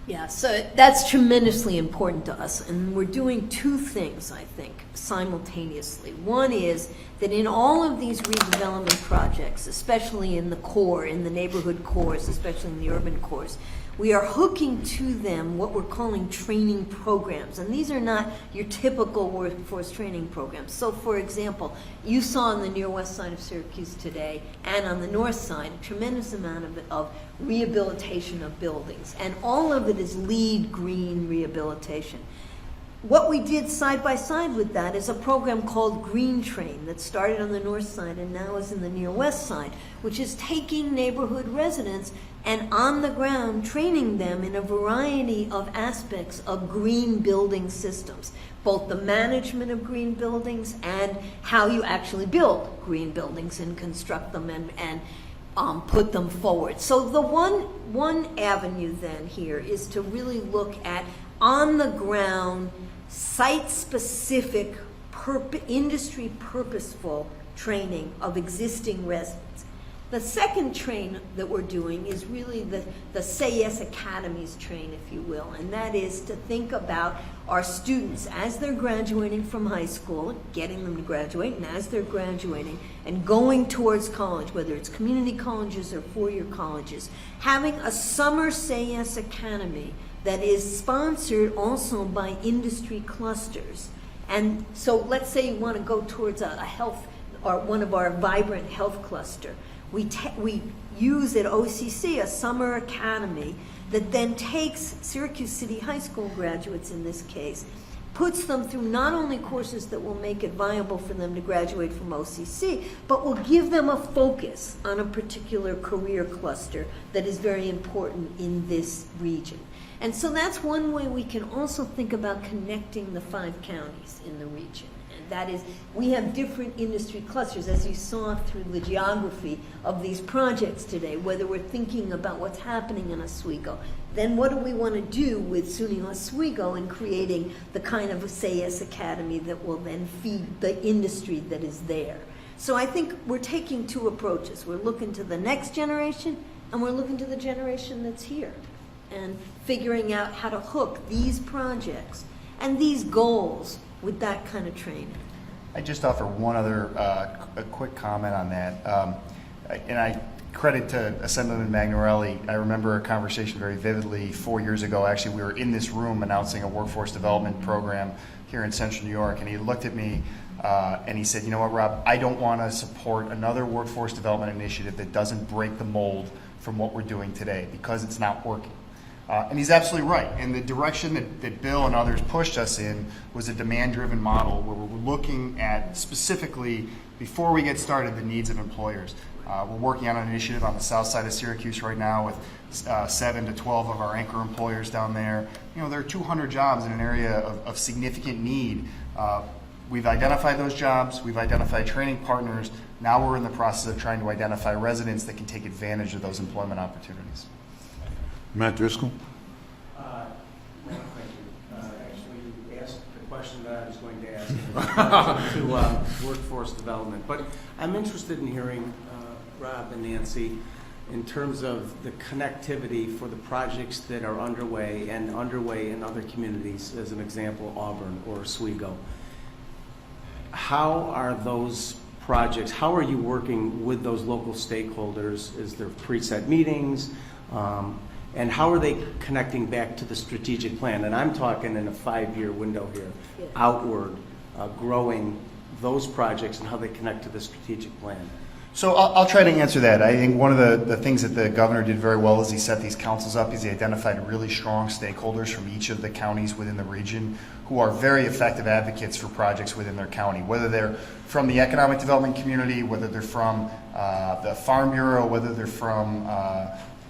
Yeah, so that's tremendously important to us, and we're doing two things, I think, simultaneously. One is that in all of these redevelopment projects, especially in the core, in the neighborhood cores, especially in the urban cores, we are hooking to them what we're calling training programs. And these are not your typical workforce training programs. So, for example, you saw on the near west side of Syracuse today, and on the north side, a tremendous amount of rehabilitation of buildings. And all of it is LEED green rehabilitation. What we did side by side with that is a program called Green Train that started on the north side and now is in the near west side, which is taking neighborhood residents and on the ground training them in a variety of aspects of green building systems, both the management of green buildings and how you actually build green buildings and construct them and put them forward. So the one avenue then here is to really look at on the ground, site-specific, industry purposeful training of existing residents. The second train that we're doing is really the Say Yes Academies train, if you will, and that is to think about our students as they're graduating from high school, getting them to graduate, and as they're graduating and going towards college, whether it's community colleges or four-year colleges, having a summer Say Yes Academy that is sponsored also by industry clusters. And so let's say you want to go towards a health, or one of our vibrant health cluster. We use at OCC a summer academy that then takes Syracuse City High School graduates in this case, puts them through not only courses that will make it viable for them to graduate from OCC, but will give them a focus on a particular career cluster that is very important in this region. And so that's one way we can also think about connecting the 5 counties in the region. And that is, we have different industry clusters, as you saw through the geography of these projects today, whether we're thinking about what's happening in Oswego. Then what do we want to do with SUNY Oswego in creating the kind of a Say Yes Academy that will then feed the industry that is there? So I think we're taking two approaches. We're looking to the next generation, and we're looking to the generation that's here, and figuring out how to hook these projects and these goals with that kind of training. I just offer one other a quick comment on that. And I credit to Assemblyman Magnorelli. I remember a conversation very vividly 4 years ago. Actually, we were in this room announcing a workforce development program here in Central New York, and he looked at me and he said, "You know what, Rob, I don't want to support another workforce development initiative that doesn't break the mold from what we're doing today, because it's not working." And he's absolutely right. And the direction that Bill and others pushed us in was a demand-driven model where we're looking at specifically, before we get started, the needs of employers. We're working on an initiative on the south side of Syracuse right now with 7 to 12 of our anchor employers down there. You know, there are 200 jobs in an area of significant need. We've identified those jobs. We've identified training partners. Now we're in the process of trying to identify residents that can take advantage of those employment opportunities. Matt Driscoll. Thank you. Actually, you asked the question that I was going to ask. to workforce development. But I'm interested in hearing Rob and Nancy in terms of the connectivity for the projects that are underway and underway in other communities, as an example, Auburn or Oswego. How are those projects, how are you working with those local stakeholders? Is there preset meetings? And how are they connecting back to the strategic plan? And I'm talking in a 5-year window here, outward, growing those projects and how they connect to the strategic plan. So I'll try to answer that. I think one of the things that the governor did very well is he set these councils up. He identified really strong stakeholders from each of the counties within the region who are very effective advocates for projects within their county, whether they're from the economic development community, whether they're from the Farm Bureau, whether they're from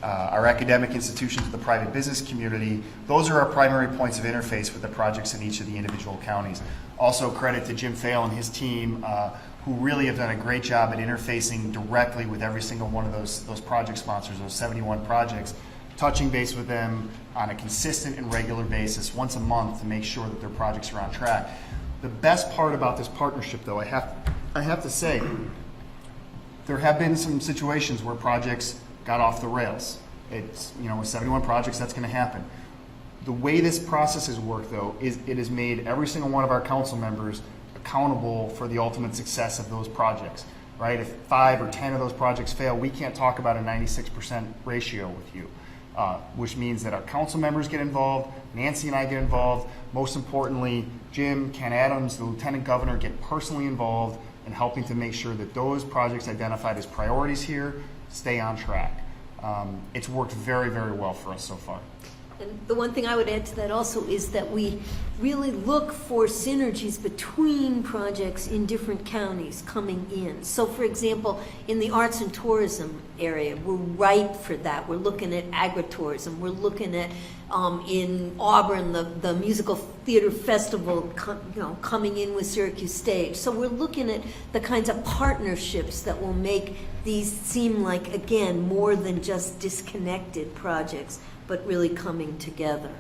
our academic institutions, the private business community. Those are our primary points of interface with the projects in each of the individual counties. Also credit to Jim Fail and his team, who really have done a great job at interfacing directly with every single one of those project sponsors, those 71 projects, touching base with them on a consistent and regular basis once a month to make sure that their projects are on track. The best part about this partnership, though, I have to say, there have been some situations where projects got off the rails. It's, with 71 projects, that's going to happen. The way this process has worked, though, is it has made every single one of our council members accountable for the ultimate success of those projects, right? If 5 or 10 of those projects fail, we can't talk about a 96% ratio with you, which means that our council members get involved, Nancy and I get involved. Most importantly, Jim, Ken Adams, the lieutenant governor get personally involved in helping to make sure that those projects identified as priorities here stay on track. It's worked very, very well for us so far. And the one thing I would add to that also is that we really look for synergies between projects in different counties coming in. So, for example, in the arts and tourism area, we're ripe for that. We're looking at agritourism. We're looking at, in Auburn, the musical theater festival coming in with Syracuse Stage. So we're looking at the kinds of partnerships that will make these seem like, again, more than just disconnected projects, but really coming together.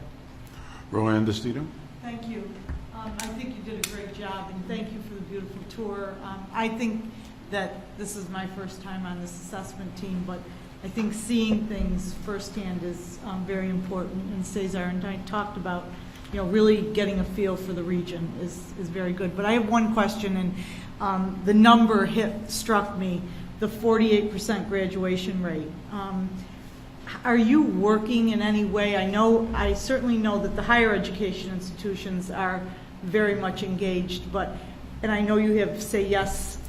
Roanne DeStito? Thank you. I think you did a great job, and thank you for the beautiful tour. I think that this is my first time on this assessment team, but I think seeing things firsthand is very important. And Cesar and I talked about, really getting a feel for the region is very good. But I have one question, and the number struck me, the 48% graduation rate. Are you working in any way? I certainly know that the higher education institutions are very much engaged, and I know you have Say Yes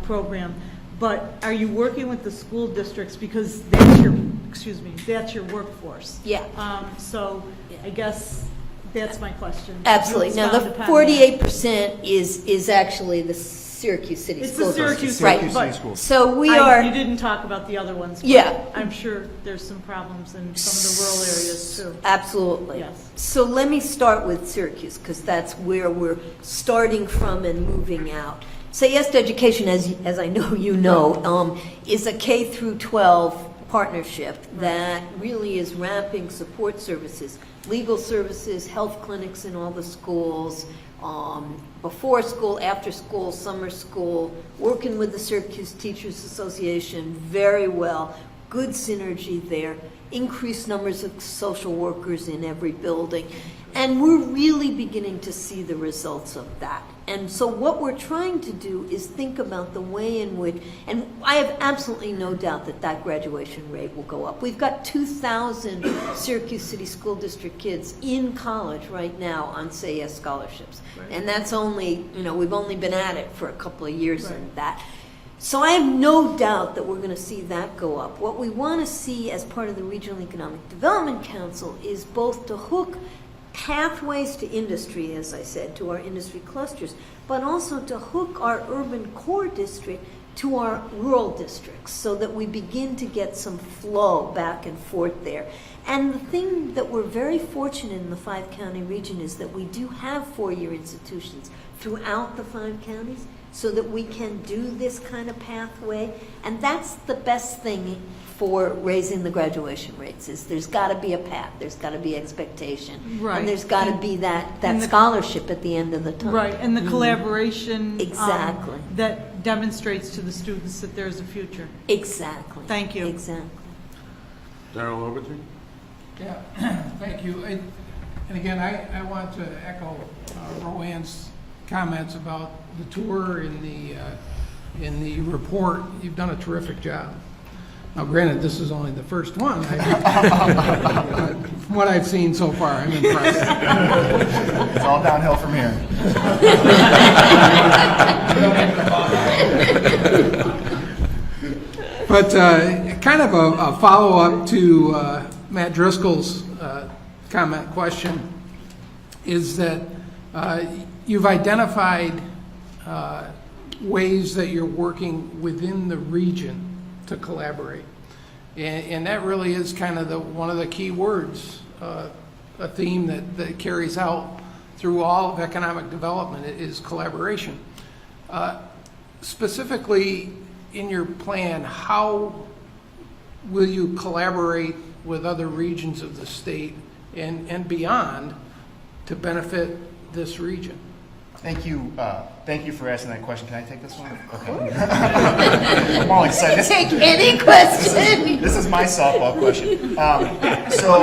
program, but are you working with the school districts because that's your workforce? Yeah. So I guess that's my question. Absolutely. Now, the 48% is actually the Syracuse City It's School the Syracuse District. City, Right. but So we you are. didn't talk about the other ones. But Yeah. I'm sure there's some problems in some of the rural areas too. Absolutely. Yes. So let me start with Syracuse, because that's where we're starting from and moving out. Say Yes to Education, as I know you know, is a K through 12 partnership that really is wrapping support services, legal services, health clinics in all the schools, before school, after school, summer school, working with the Syracuse Teachers Association very well, good synergy there, increased numbers of social workers in every building, and we're really beginning to see the results of that. And so what we're trying to do is think about the way in which, and I have absolutely no doubt that graduation rate will go up. We've got 2,000 Syracuse City School District kids in college right now on Say Yes scholarships. Right. And that's only, we've only been at it for a couple of years in that. So I have no doubt that we're going to see that go up. What we want to see as part of the Regional Economic Development Council is both to hook pathways to industry, as I said, to our industry clusters, but also to hook our urban core district to our rural districts so that we begin to get some flow back and forth there. And the thing that we're very fortunate in the 5-county region is that we do have 4-year institutions throughout the 5 counties, so that we can do this kind of pathway. And that's the best thing for raising the graduation rates, is there's got to be a path, there's got to be expectation. Right. And there's got to be that and the- scholarship at the end of the tunnel. Right, and the collaboration. Exactly. That demonstrates to the students that there's a future. Exactly. Thank you. Exactly. Darrell, over to you. Yeah, thank you. And again, I want to echo Roanne's comments about the tour in the report. You've done a terrific job. Now, granted, this is only the first one. From what I've seen so far, I'm impressed. It's all downhill from here. But kind of a follow-up to Matt Driscoll's question is that you've identified ways that you're working within the region to collaborate. And that really is kind of one of the key words, a theme that carries out through all of economic development is collaboration. Specifically, in your plan, how will you collaborate with other regions of the state and beyond to benefit this region? Thank you. Thank you for asking that question. Can I take this one? Okay. I'm all excited. Take any question. This is my softball question. So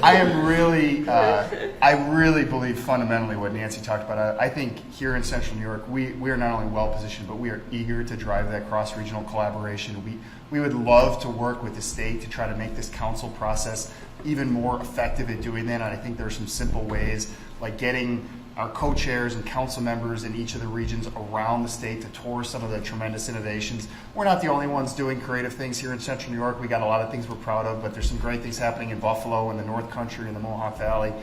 I am really, I really believe fundamentally what Nancy talked about. I think here in Central New York, we are not only well positioned, but we are eager to drive that cross-regional collaboration. We would love to work with the state to try to make this council process even more effective at doing that. And I think there are some simple ways, like getting our co-chairs and council members in each of the regions around the state to tour some of the tremendous innovations. We're not the only ones doing creative things here in Central New York. We got a lot of things we're proud of, but there's some great things happening in Buffalo and the North Country and the Mohawk Valley.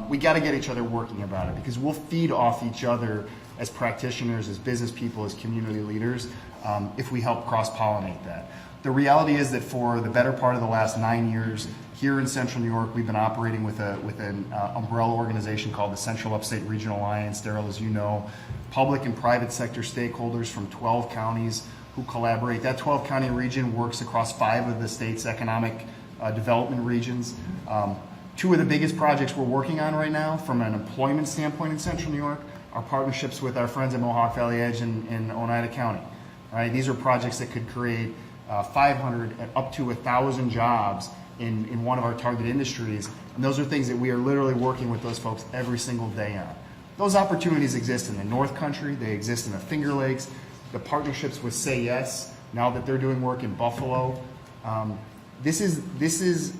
We got to get each other working about it, because we'll feed off each other as practitioners, as business people, as community leaders, if we help cross-pollinate that. The reality is that for the better part of the last 9 years, here in Central New York, we've been operating with an umbrella organization called the Central Upstate Regional Alliance. Darrell, as you know, public and private sector stakeholders from 12 counties who collaborate. That 12-county region works across 5 of the state's economic development regions. 2 of the biggest projects we're working on right now from an employment standpoint in Central New York are partnerships with our friends at Mohawk Valley Edge in Oneida County. Right? These are projects that could create 500 and up to 1,000 jobs in one of our target industries, and those are things that we are literally working with those folks every single day on. Those opportunities exist in the North Country, they exist in the Finger Lakes, the partnerships with Say Yes, now that they're doing work in Buffalo. This is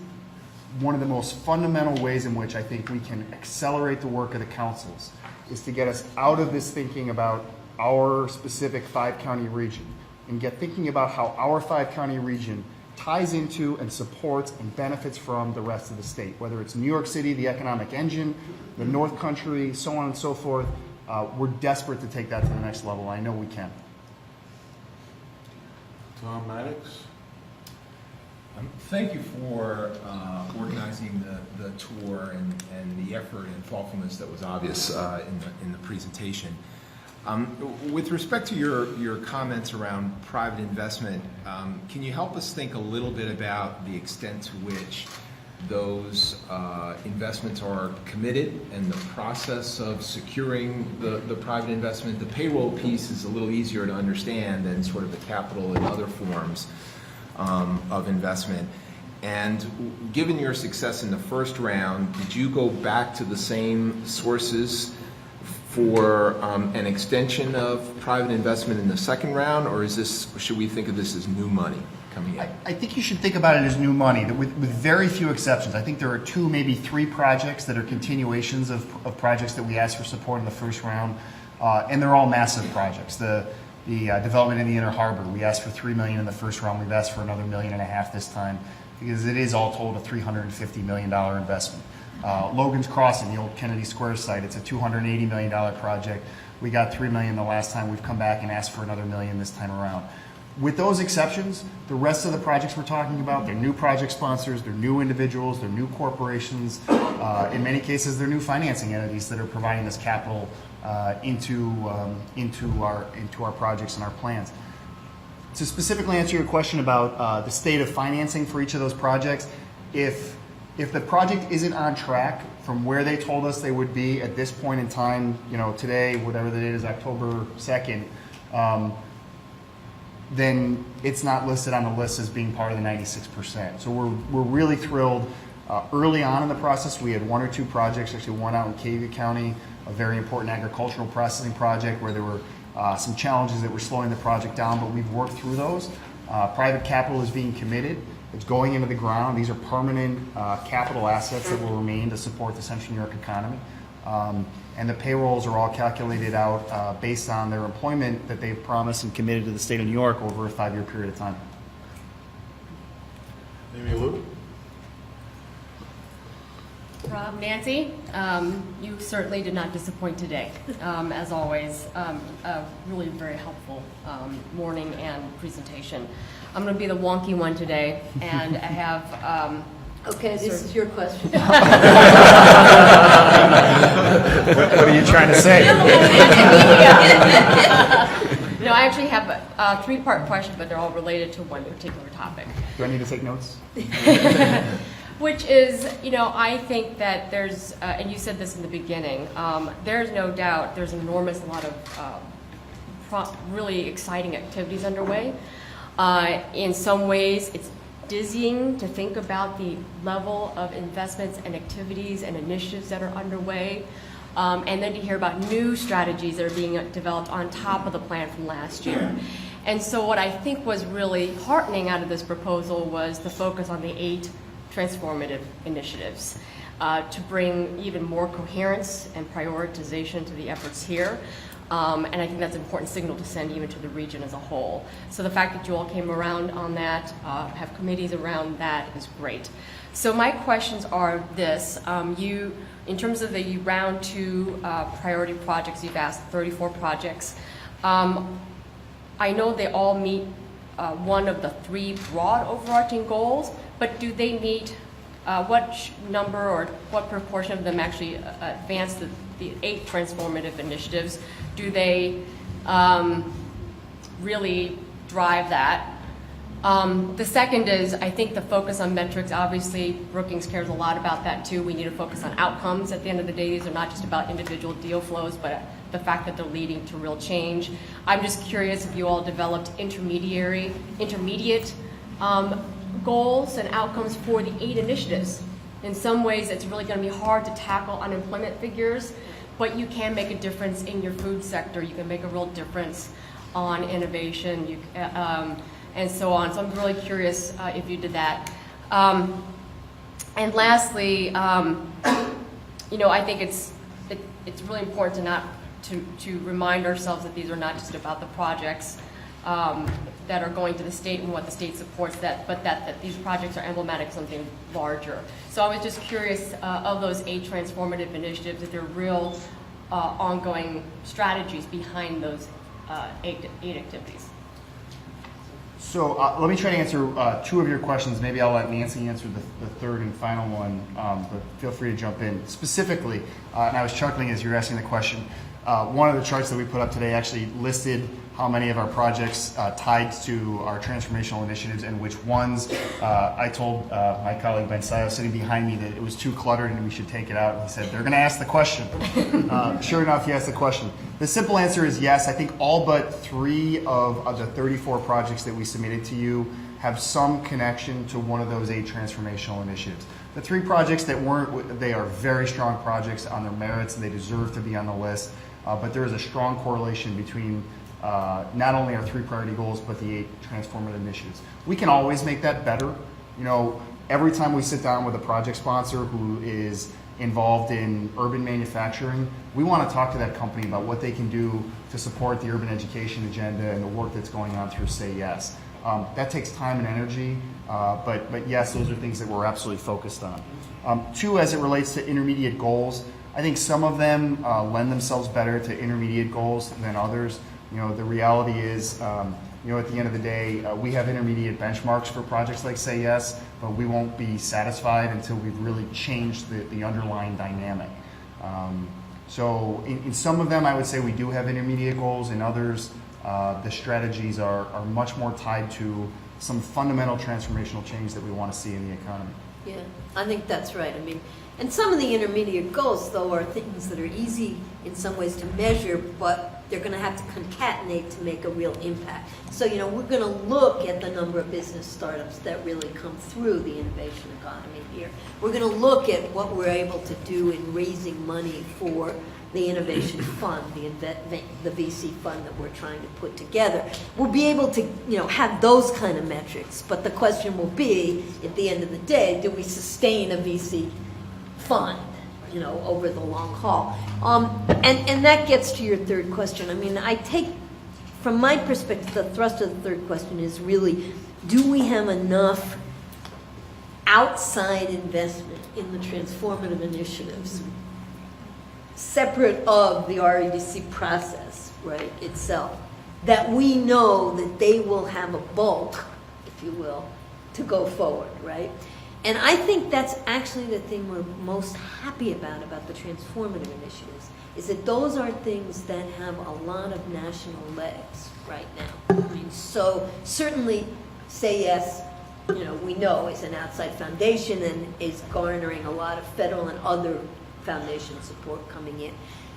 one of the most fundamental ways in which I think we can accelerate the work of the councils, is to get us out of this thinking about our specific 5-county region and get thinking about how our 5-county region ties into and supports and benefits from the rest of the state, whether it's New York City, the economic engine, the North Country, so on and so forth. We're desperate to take that to the next level. I know we can. Tom Maddox. Thank you for organizing the tour and the effort and thoughtfulness that was obvious in the presentation. With respect to your comments around private investment, can you help us think a little bit about the extent to which those investments are committed and the process of securing the private investment? The payroll piece is a little easier to understand than sort of the capital and other forms of investment. And given your success in the first round, did you go back to the same sources for an extension of private investment in the second round, or should we think of this as new money coming in? I think you should think about it as new money, with very few exceptions. I think there are 2, maybe 3 projects that are continuations of projects that we asked for support in the first round, and they're all massive projects. The development in the Inner Harbor, we asked for $3 million in the first round. We've asked for another $1.5 million this time, because it is all told a $350 million investment. Logan's Crossing, the old Kennedy Square site, it's a $280 million project. We got $3 million the last time. We've come back and asked for another $1 million this time around. With those exceptions, the rest of the projects we're talking about, they're new project sponsors, they're new individuals, they're new corporations. In many cases, they're new financing entities that are providing this capital into our projects and our plans. To specifically answer your question about the state of financing for each of those projects, if the project isn't on track from where they told us they would be at this point in time, today, whatever the date is, October 2nd, then it's not listed on the list as being part of the 96%. So we're really thrilled. Early on in the process, we had one or two projects, actually one out in Cayuga County, a very important agricultural processing project where there were some challenges that were slowing the project down, but we've worked through those. Private capital is being committed. It's going into the ground. These are permanent capital assets that will remain to support the Central New York economy. And the payrolls are all calculated out based on their employment that they've promised and committed to the state of New York over a 5-year period of time. Amy Lou? Rob, Nancy, you certainly did not disappoint today. As always, a really very helpful morning and presentation. I'm going to be the wonky one today, and I have... Okay, this is your question. What are you trying to say? No, I actually have a 3-part question, but they're all related to one particular topic. Do I need to take notes? Which is, I think that there's, and you said this in the beginning, there's no doubt there's an enormous lot of really exciting activities underway. In some ways, it's dizzying to think about the level of investments and activities and initiatives that are underway, and then to hear about new strategies that are being developed on top of the plan from last year. And so what I think was really heartening out of this proposal was the focus on the 8 transformative initiatives to bring even more coherence and prioritization to the efforts here. And I think that's an important signal to send even to the region as a whole. So the fact that you all came around on that, have committees around that is great. So my questions are this. In terms of the round 2 priority projects, you've asked 34 projects. I know they all meet one of the 3 broad overarching goals, but do they meet what number or what proportion of them actually advance the 8 transformative initiatives? Do they really drive that? The second is, I think the focus on metrics, obviously Brookings cares a lot about that too. We need to focus on outcomes. At the end of the day, these are not just about individual deal flows, but the fact that they're leading to real change. I'm just curious if you all developed intermediate goals and outcomes for the 8 initiatives. In some ways, it's really going to be hard to tackle unemployment figures, but you can make a difference in your food sector. You can make a real difference on innovation and so on. So I'm really curious if you did that. And lastly, I think it's really important to remind ourselves that these are not just about the projects that are going to the state and what the state supports, but that these projects are emblematic of something larger. So I was just curious of those 8 transformative initiatives, if there are real ongoing strategies behind those 8 activities. So let me try to answer 2 of your questions. Maybe I'll let Nancy answer the third and final one, but feel free to jump in. Specifically, and I was chuckling as you were asking the question, one of the charts that we put up today actually listed how many of our projects tied to our transformational initiatives and which ones. I told my colleague Ben Sayo sitting behind me that it was too cluttered and we should take it out. And he said, they're going to ask the question. Sure enough, he asked the question. The simple answer is yes. I think all but 3 of the 34 projects that we submitted to you have some connection to one of those 8 transformational initiatives. The 3 projects that weren't, they are very strong projects on their merits and they deserve to be on the list. But there is a strong correlation between not only our 3 priority goals, but the 8 transformative initiatives. We can always make that better. Every time we sit down with a project sponsor who is involved in urban manufacturing, we want to talk to that company about what they can do to support the urban education agenda and the work that's going on through Say Yes. That takes time and energy, but yes, those are things that we're absolutely focused on. 2, as it relates to intermediate goals, I think some of them lend themselves better to intermediate goals than others. You know, the reality is, you know, at the end of the day, we have intermediate benchmarks for projects like Say Yes, but we won't be satisfied until we've really changed the underlying dynamic. So in some of them, I would say we do have intermediate goals. In others, the strategies are much more tied to some fundamental transformational change that we want to see in the economy. Yeah, I think that's right. I mean, and some of the intermediate goals, though, are things that are easy in some ways to measure, but they're going to have to concatenate to make a real impact. So, you know, we're going to look at the number of business startups that really come through the innovation economy here. We're going to look at what we're able to do in raising money for the innovation fund, the VC fund that we're trying to put together. We'll be able to, you know, have those kind of metrics, but the question will be, at the end of the day, do we sustain a VC fund, you know, over the long haul? And that gets to your third question. I mean, I take, from my perspective, the thrust of the third question is really, do we have enough outside investment in the transformative initiatives, separate of the REDC process, right, itself, that we know that they will have a bulk, if you will, to go forward, right? And I think that's actually the thing we're most happy about the transformative initiatives, is that those are things that have a lot of national legs right now. I mean, so certainly Say Yes, you know, we know is an outside foundation and is garnering a lot of federal and other foundation support coming in.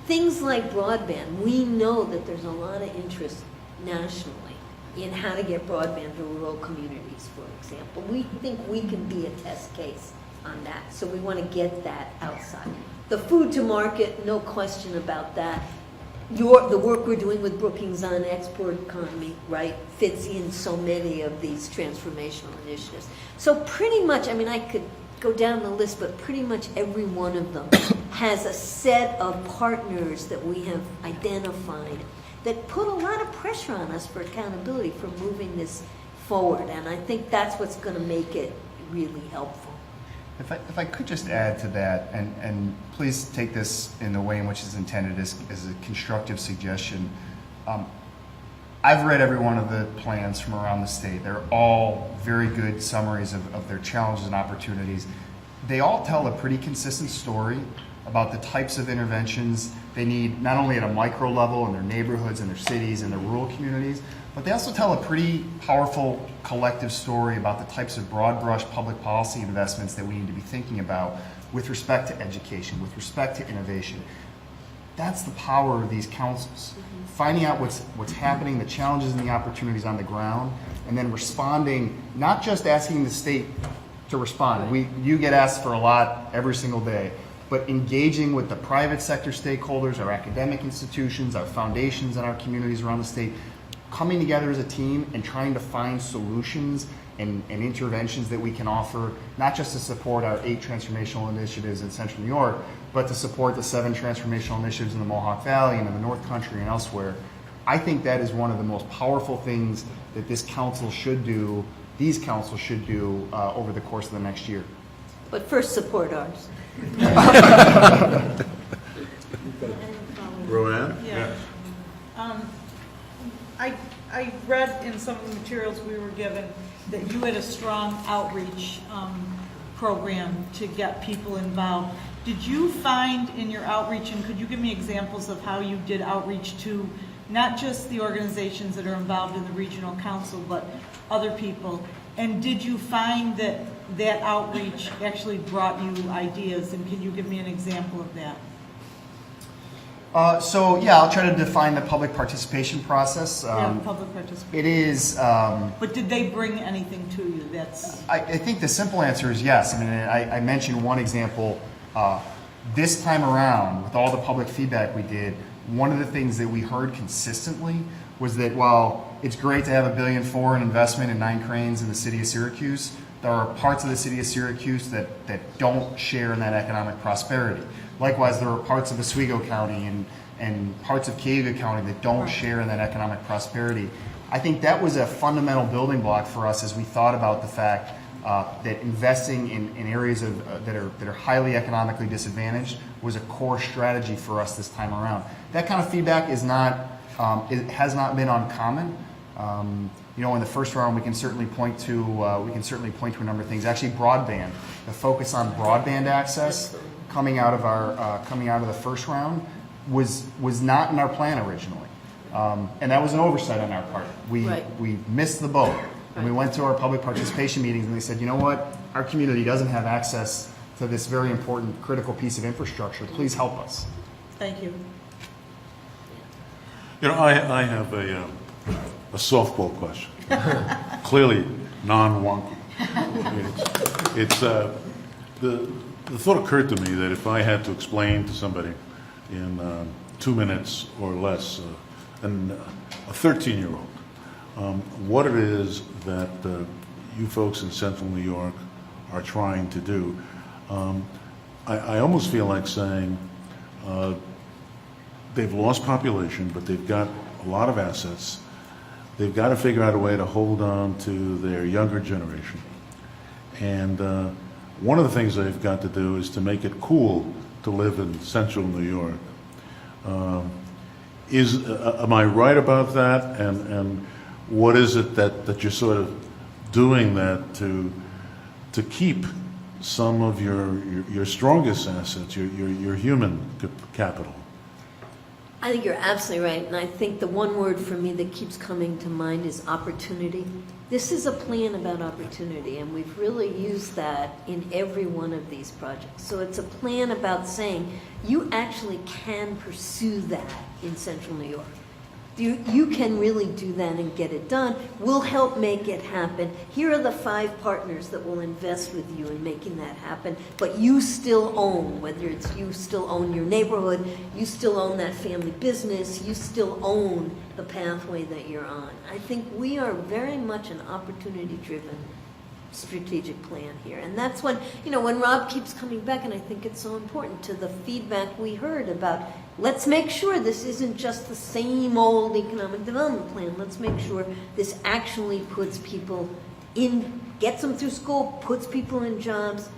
Things like broadband, we know that there's a lot of interest nationally in how to get broadband to rural communities, for example. We think we can be a test case on that, so we want to get that outside. The food to market, no question about that. The work we're doing with Brookings on export economy, right, fits in so many of these transformational initiatives. So pretty much, I mean, I could go down the list, but pretty much every one of them has a set of partners that we have identified that put a lot of pressure on us for accountability for moving this forward. And I think that's what's going to make it really helpful. If I could just add to that, and please take this in the way in which it's intended as a constructive suggestion. I've read every one of the plans from around the state. They're all very good summaries of their challenges and opportunities. They all tell a pretty consistent story about the types of interventions they need, not only at a micro level in their neighborhoods and their cities and their rural communities, but they also tell a pretty powerful collective story about the types of broad brush public policy investments that we need to be thinking about with respect to education, with respect to innovation. That's the power of these councils. Finding out what's happening, the challenges and the opportunities on the ground, and then responding, not just asking the state to respond. You get asked for a lot every single day, but engaging with the private sector stakeholders, our academic institutions, our foundations, and our communities around the state, coming together as a team and trying to find solutions and interventions that we can offer, not just to support our 8 transformational initiatives in Central New York, but to support the 7 transformational initiatives in the Mohawk Valley and in the North Country and elsewhere. I think that is one of the most powerful things that this council should do, these councils should do over the course of the next year. But first, support ours. Roanne? Yeah. I read in some of the materials we were given that you had a strong outreach program to get people involved. Did you find in your outreach, and could you give me examples of how you did outreach to not just the organizations that are involved in the regional council, but other people? And did you find that that outreach actually brought you ideas? And can you give me an example of that? So yeah, I'll try to define the public participation process. Public participation. It is. But did they bring anything to you? I think the simple answer is yes. I mean, I mentioned one example. This time around, with all the public feedback we did, one of the things that we heard consistently was that while it's great to have $1.4 billion in investment in 9 cranes in the city of Syracuse, there are parts of the city of Syracuse that don't share in that economic prosperity. Likewise, there are parts of Oswego County and parts of Cayuga County that don't share in that economic prosperity. I think that was a fundamental building block for us as we thought about the fact that investing in areas that are highly economically disadvantaged was a core strategy for us this time around. That kind of feedback is not, it has not been uncommon. You know, in the first round, we can certainly point to a number of things. Actually, broadband, the focus on broadband access coming out of the first round was not in our plan originally, and that was an oversight on our part. We missed the boat, and we went to our public participation meetings, and they said, you know what, our community doesn't have access to this very important, critical piece of infrastructure. Please help us. Thank you. You know, I have a softball question. Clearly non-wonky. It's the thought occurred to me that if I had to explain to somebody in 2 minutes or less, a 13-year-old, what it is that you folks in Central New York are trying to do, I almost feel like saying they've lost population, but they've got a lot of assets. They've got to figure out a way to hold on to their younger generation. And one of the things they've got to do is to make it cool to live in Central New York. Am I right about that? And what is it that you're sort of doing that to keep some of your strongest assets, your human capital? I think you're absolutely right, and I think the one word for me that keeps coming to mind is opportunity. This is a plan about opportunity, and we've really used that in every one of these projects. So it's a plan about saying you actually can pursue that in Central New York. You can really do that and get it done. We'll help make it happen. Here are the 5 partners that will invest with you in making that happen. But you still own, whether it's you still own your neighborhood, you still own that family business, you still own the pathway that you're on. I think we are very much an opportunity-driven strategic plan here. And that's when, you know, when Rob keeps coming back, and I think it's so important to the feedback we heard about, let's make sure this isn't just the same old economic development plan. Let's make sure this actually puts people in, gets them through school, puts people in jobs,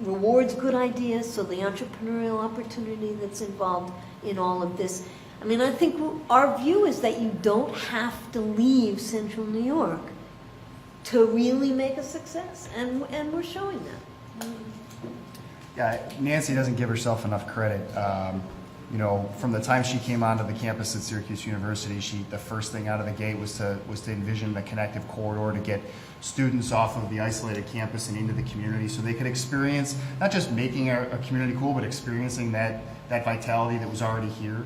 rewards good ideas, so the entrepreneurial opportunity that's involved in all of this. I mean, I think our view is that you don't have to leave Central New York to really make a success, and we're showing that. Yeah, Nancy doesn't give herself enough credit. You know, from the time she came onto the campus at Syracuse University, the first thing out of the gate was to envision the connective corridor to get students off of the isolated campus and into the community, so they could experience not just making a community cool, but experiencing that vitality that was already here.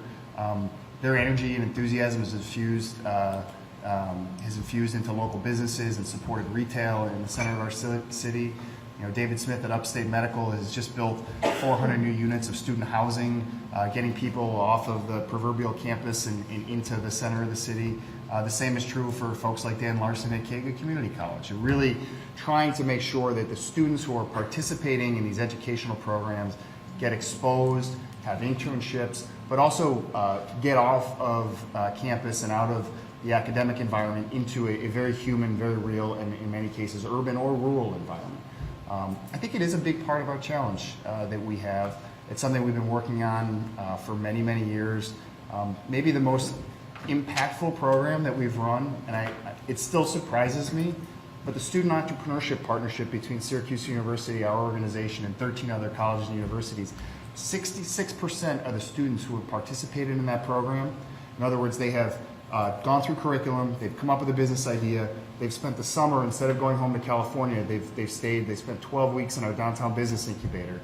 Their energy and enthusiasm is infused into local businesses and supported retail in the center of our city. You know, David Smith at Upstate Medical has just built 400 new units of student housing, getting people off of the proverbial campus and into the center of the city. The same is true for folks like Dan Larson at Kaga Community College. And really trying to make sure that the students who are participating in these educational programs get exposed, have internships, but also get off of campus and out of the academic environment into a very human, very real, and in many cases urban or rural environment. I think it is a big part of our challenge that we have. It's something we've been working on for many, many years. Maybe the most impactful program that we've run, and it still surprises me, but the Student Entrepreneurship Partnership between Syracuse University, our organization, and 13 other colleges and universities, 66% of the students who have participated in that program, in other words, they have gone through curriculum, they've come up with a business idea, they've spent the summer, instead of going home to California, they spent 12 weeks in our downtown business incubator.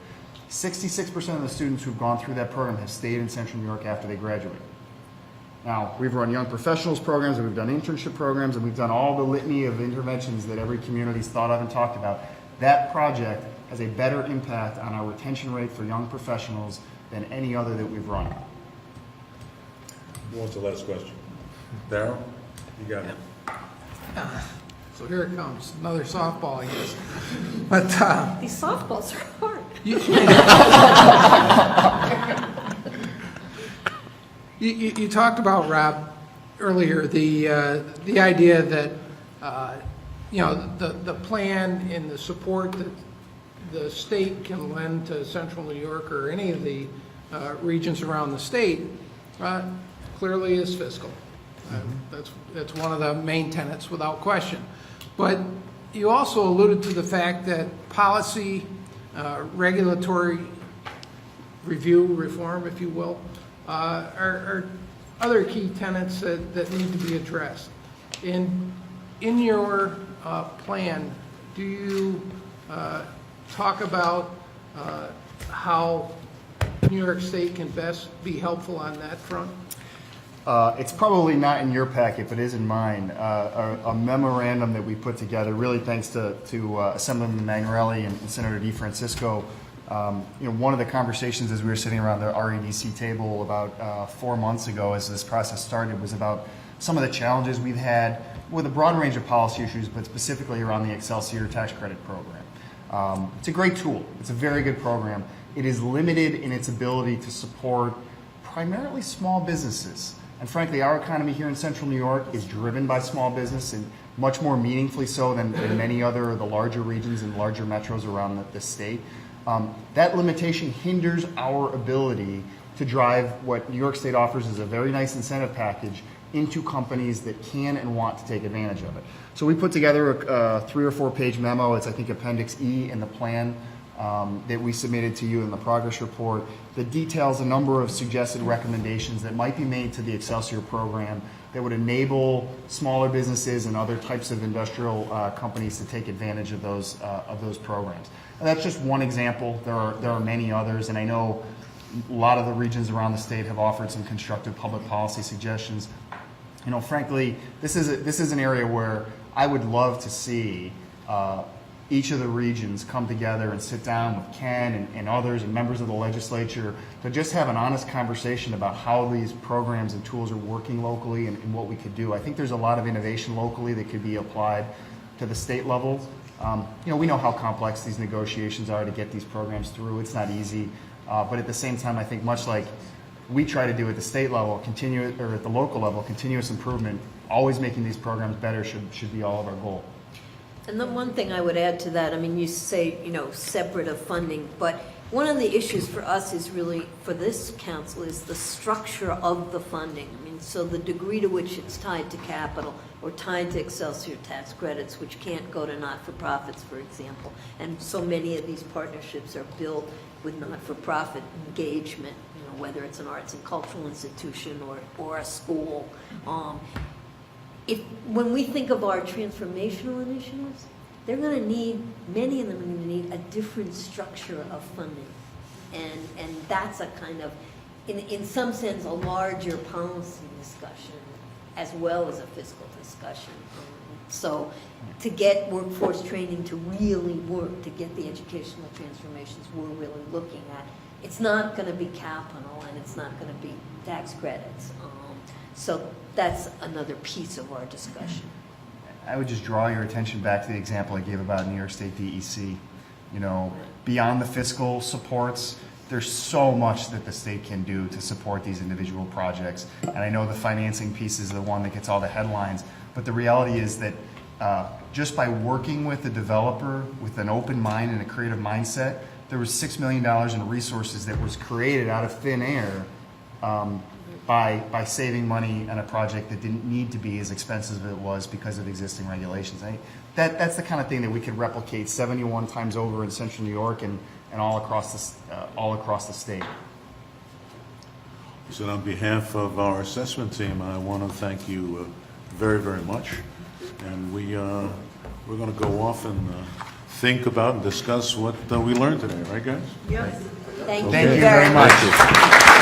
66% of the students who've gone through that program have stayed in Central New York after they graduate. Now, we've run young professionals programs, and we've done internship programs, and we've done all the litany of interventions that every community's thought of and talked about. That project has a better impact on our retention rate for young professionals than any other that we've run. Who wants the last question? Darryl, you got it. So here it comes, another softball, I guess. But These softballs are hard. You talked about, Rob, earlier the idea that you know, the plan and the support the state can lend to Central New York or any of the regions around the state clearly is fiscal. That's one of the main tenets without question. But you also alluded to the fact that policy, regulatory review, reform, if you will, are other key tenets that need to be addressed. In your plan, do you talk about how New York State can best be helpful on that front? It's probably not in your packet, but is in mine. A memorandum that we put together, really thanks to Assemblyman Mangarelli and Senator DeFrancisco. One of the conversations as we were sitting around the REDC table about 4 months ago, as this process started, was about some of the challenges we've had with a broad range of policy issues, but specifically around the Excelsior tax credit program. It's a great tool. It's a very good program. It is limited in its ability to support primarily small businesses. And frankly, our economy here in Central New York is driven by small business, and much more meaningfully so than many other of the larger regions and larger metros around the state. That limitation hinders our ability to drive what New York State offers as a very nice incentive package into companies that can and want to take advantage of it. So we put together a 3 or 4 page memo. It's, I think, Appendix E in the plan that we submitted to you in the progress report that details a number of suggested recommendations that might be made to the Excelsior program that would enable smaller businesses and other types of industrial companies to take advantage of those programs. And that's just one example. There are many others, and I know a lot of the regions around the state have offered some constructive public policy suggestions. Frankly, this is an area where I would love to see each of the regions come together and sit down with Ken and others and members of the legislature to just have an honest conversation about how these programs and tools are working locally and what we could do. I think there's a lot of innovation locally that could be applied to the state level. We know how complex these negotiations are to get these programs through. It's not easy, but at the same time, I think much like we try to do at the state level, or at the local level, continuous improvement, always making these programs better should be all of our goal. And the one thing I would add to that, you say, separate of funding, but one of the issues for us is really, for this council, is the structure of the funding. So the degree to which it's tied to capital or tied to Excelsior tax credits, which can't go to not-for-profits, for example. And so many of these partnerships are built with not-for-profit engagement, whether it's an arts and cultural institution or a school. When we think of our transformational initiatives, they're going to need, many of them are going to need a different structure of funding. And that's a kind of, in some sense, a larger policy discussion as well as a fiscal discussion. So to get workforce training to really work, to get the educational transformations we're really looking at, it's not going to be capital and it's not going to be tax credits. So that's another piece of our discussion. I would just draw your attention back to the example I gave about New York State DEC. Beyond the fiscal supports, there's so much that the state can do to support these individual projects. And I know the financing piece is the one that gets all the headlines, but the reality is that just by working with the developer with an open mind and a creative mindset, there was $6 million in resources that was created out of thin air by saving money on a project that didn't need to be as expensive as it was because of existing regulations. That's the kind of thing that we could replicate 71 times over in Central New York and all across the state. So on behalf of our assessment team, I want to thank you very, very much. And we're going to go off and think about and discuss what we learned today, right, guys? Yes. Thank Thank you you very much. Thank you.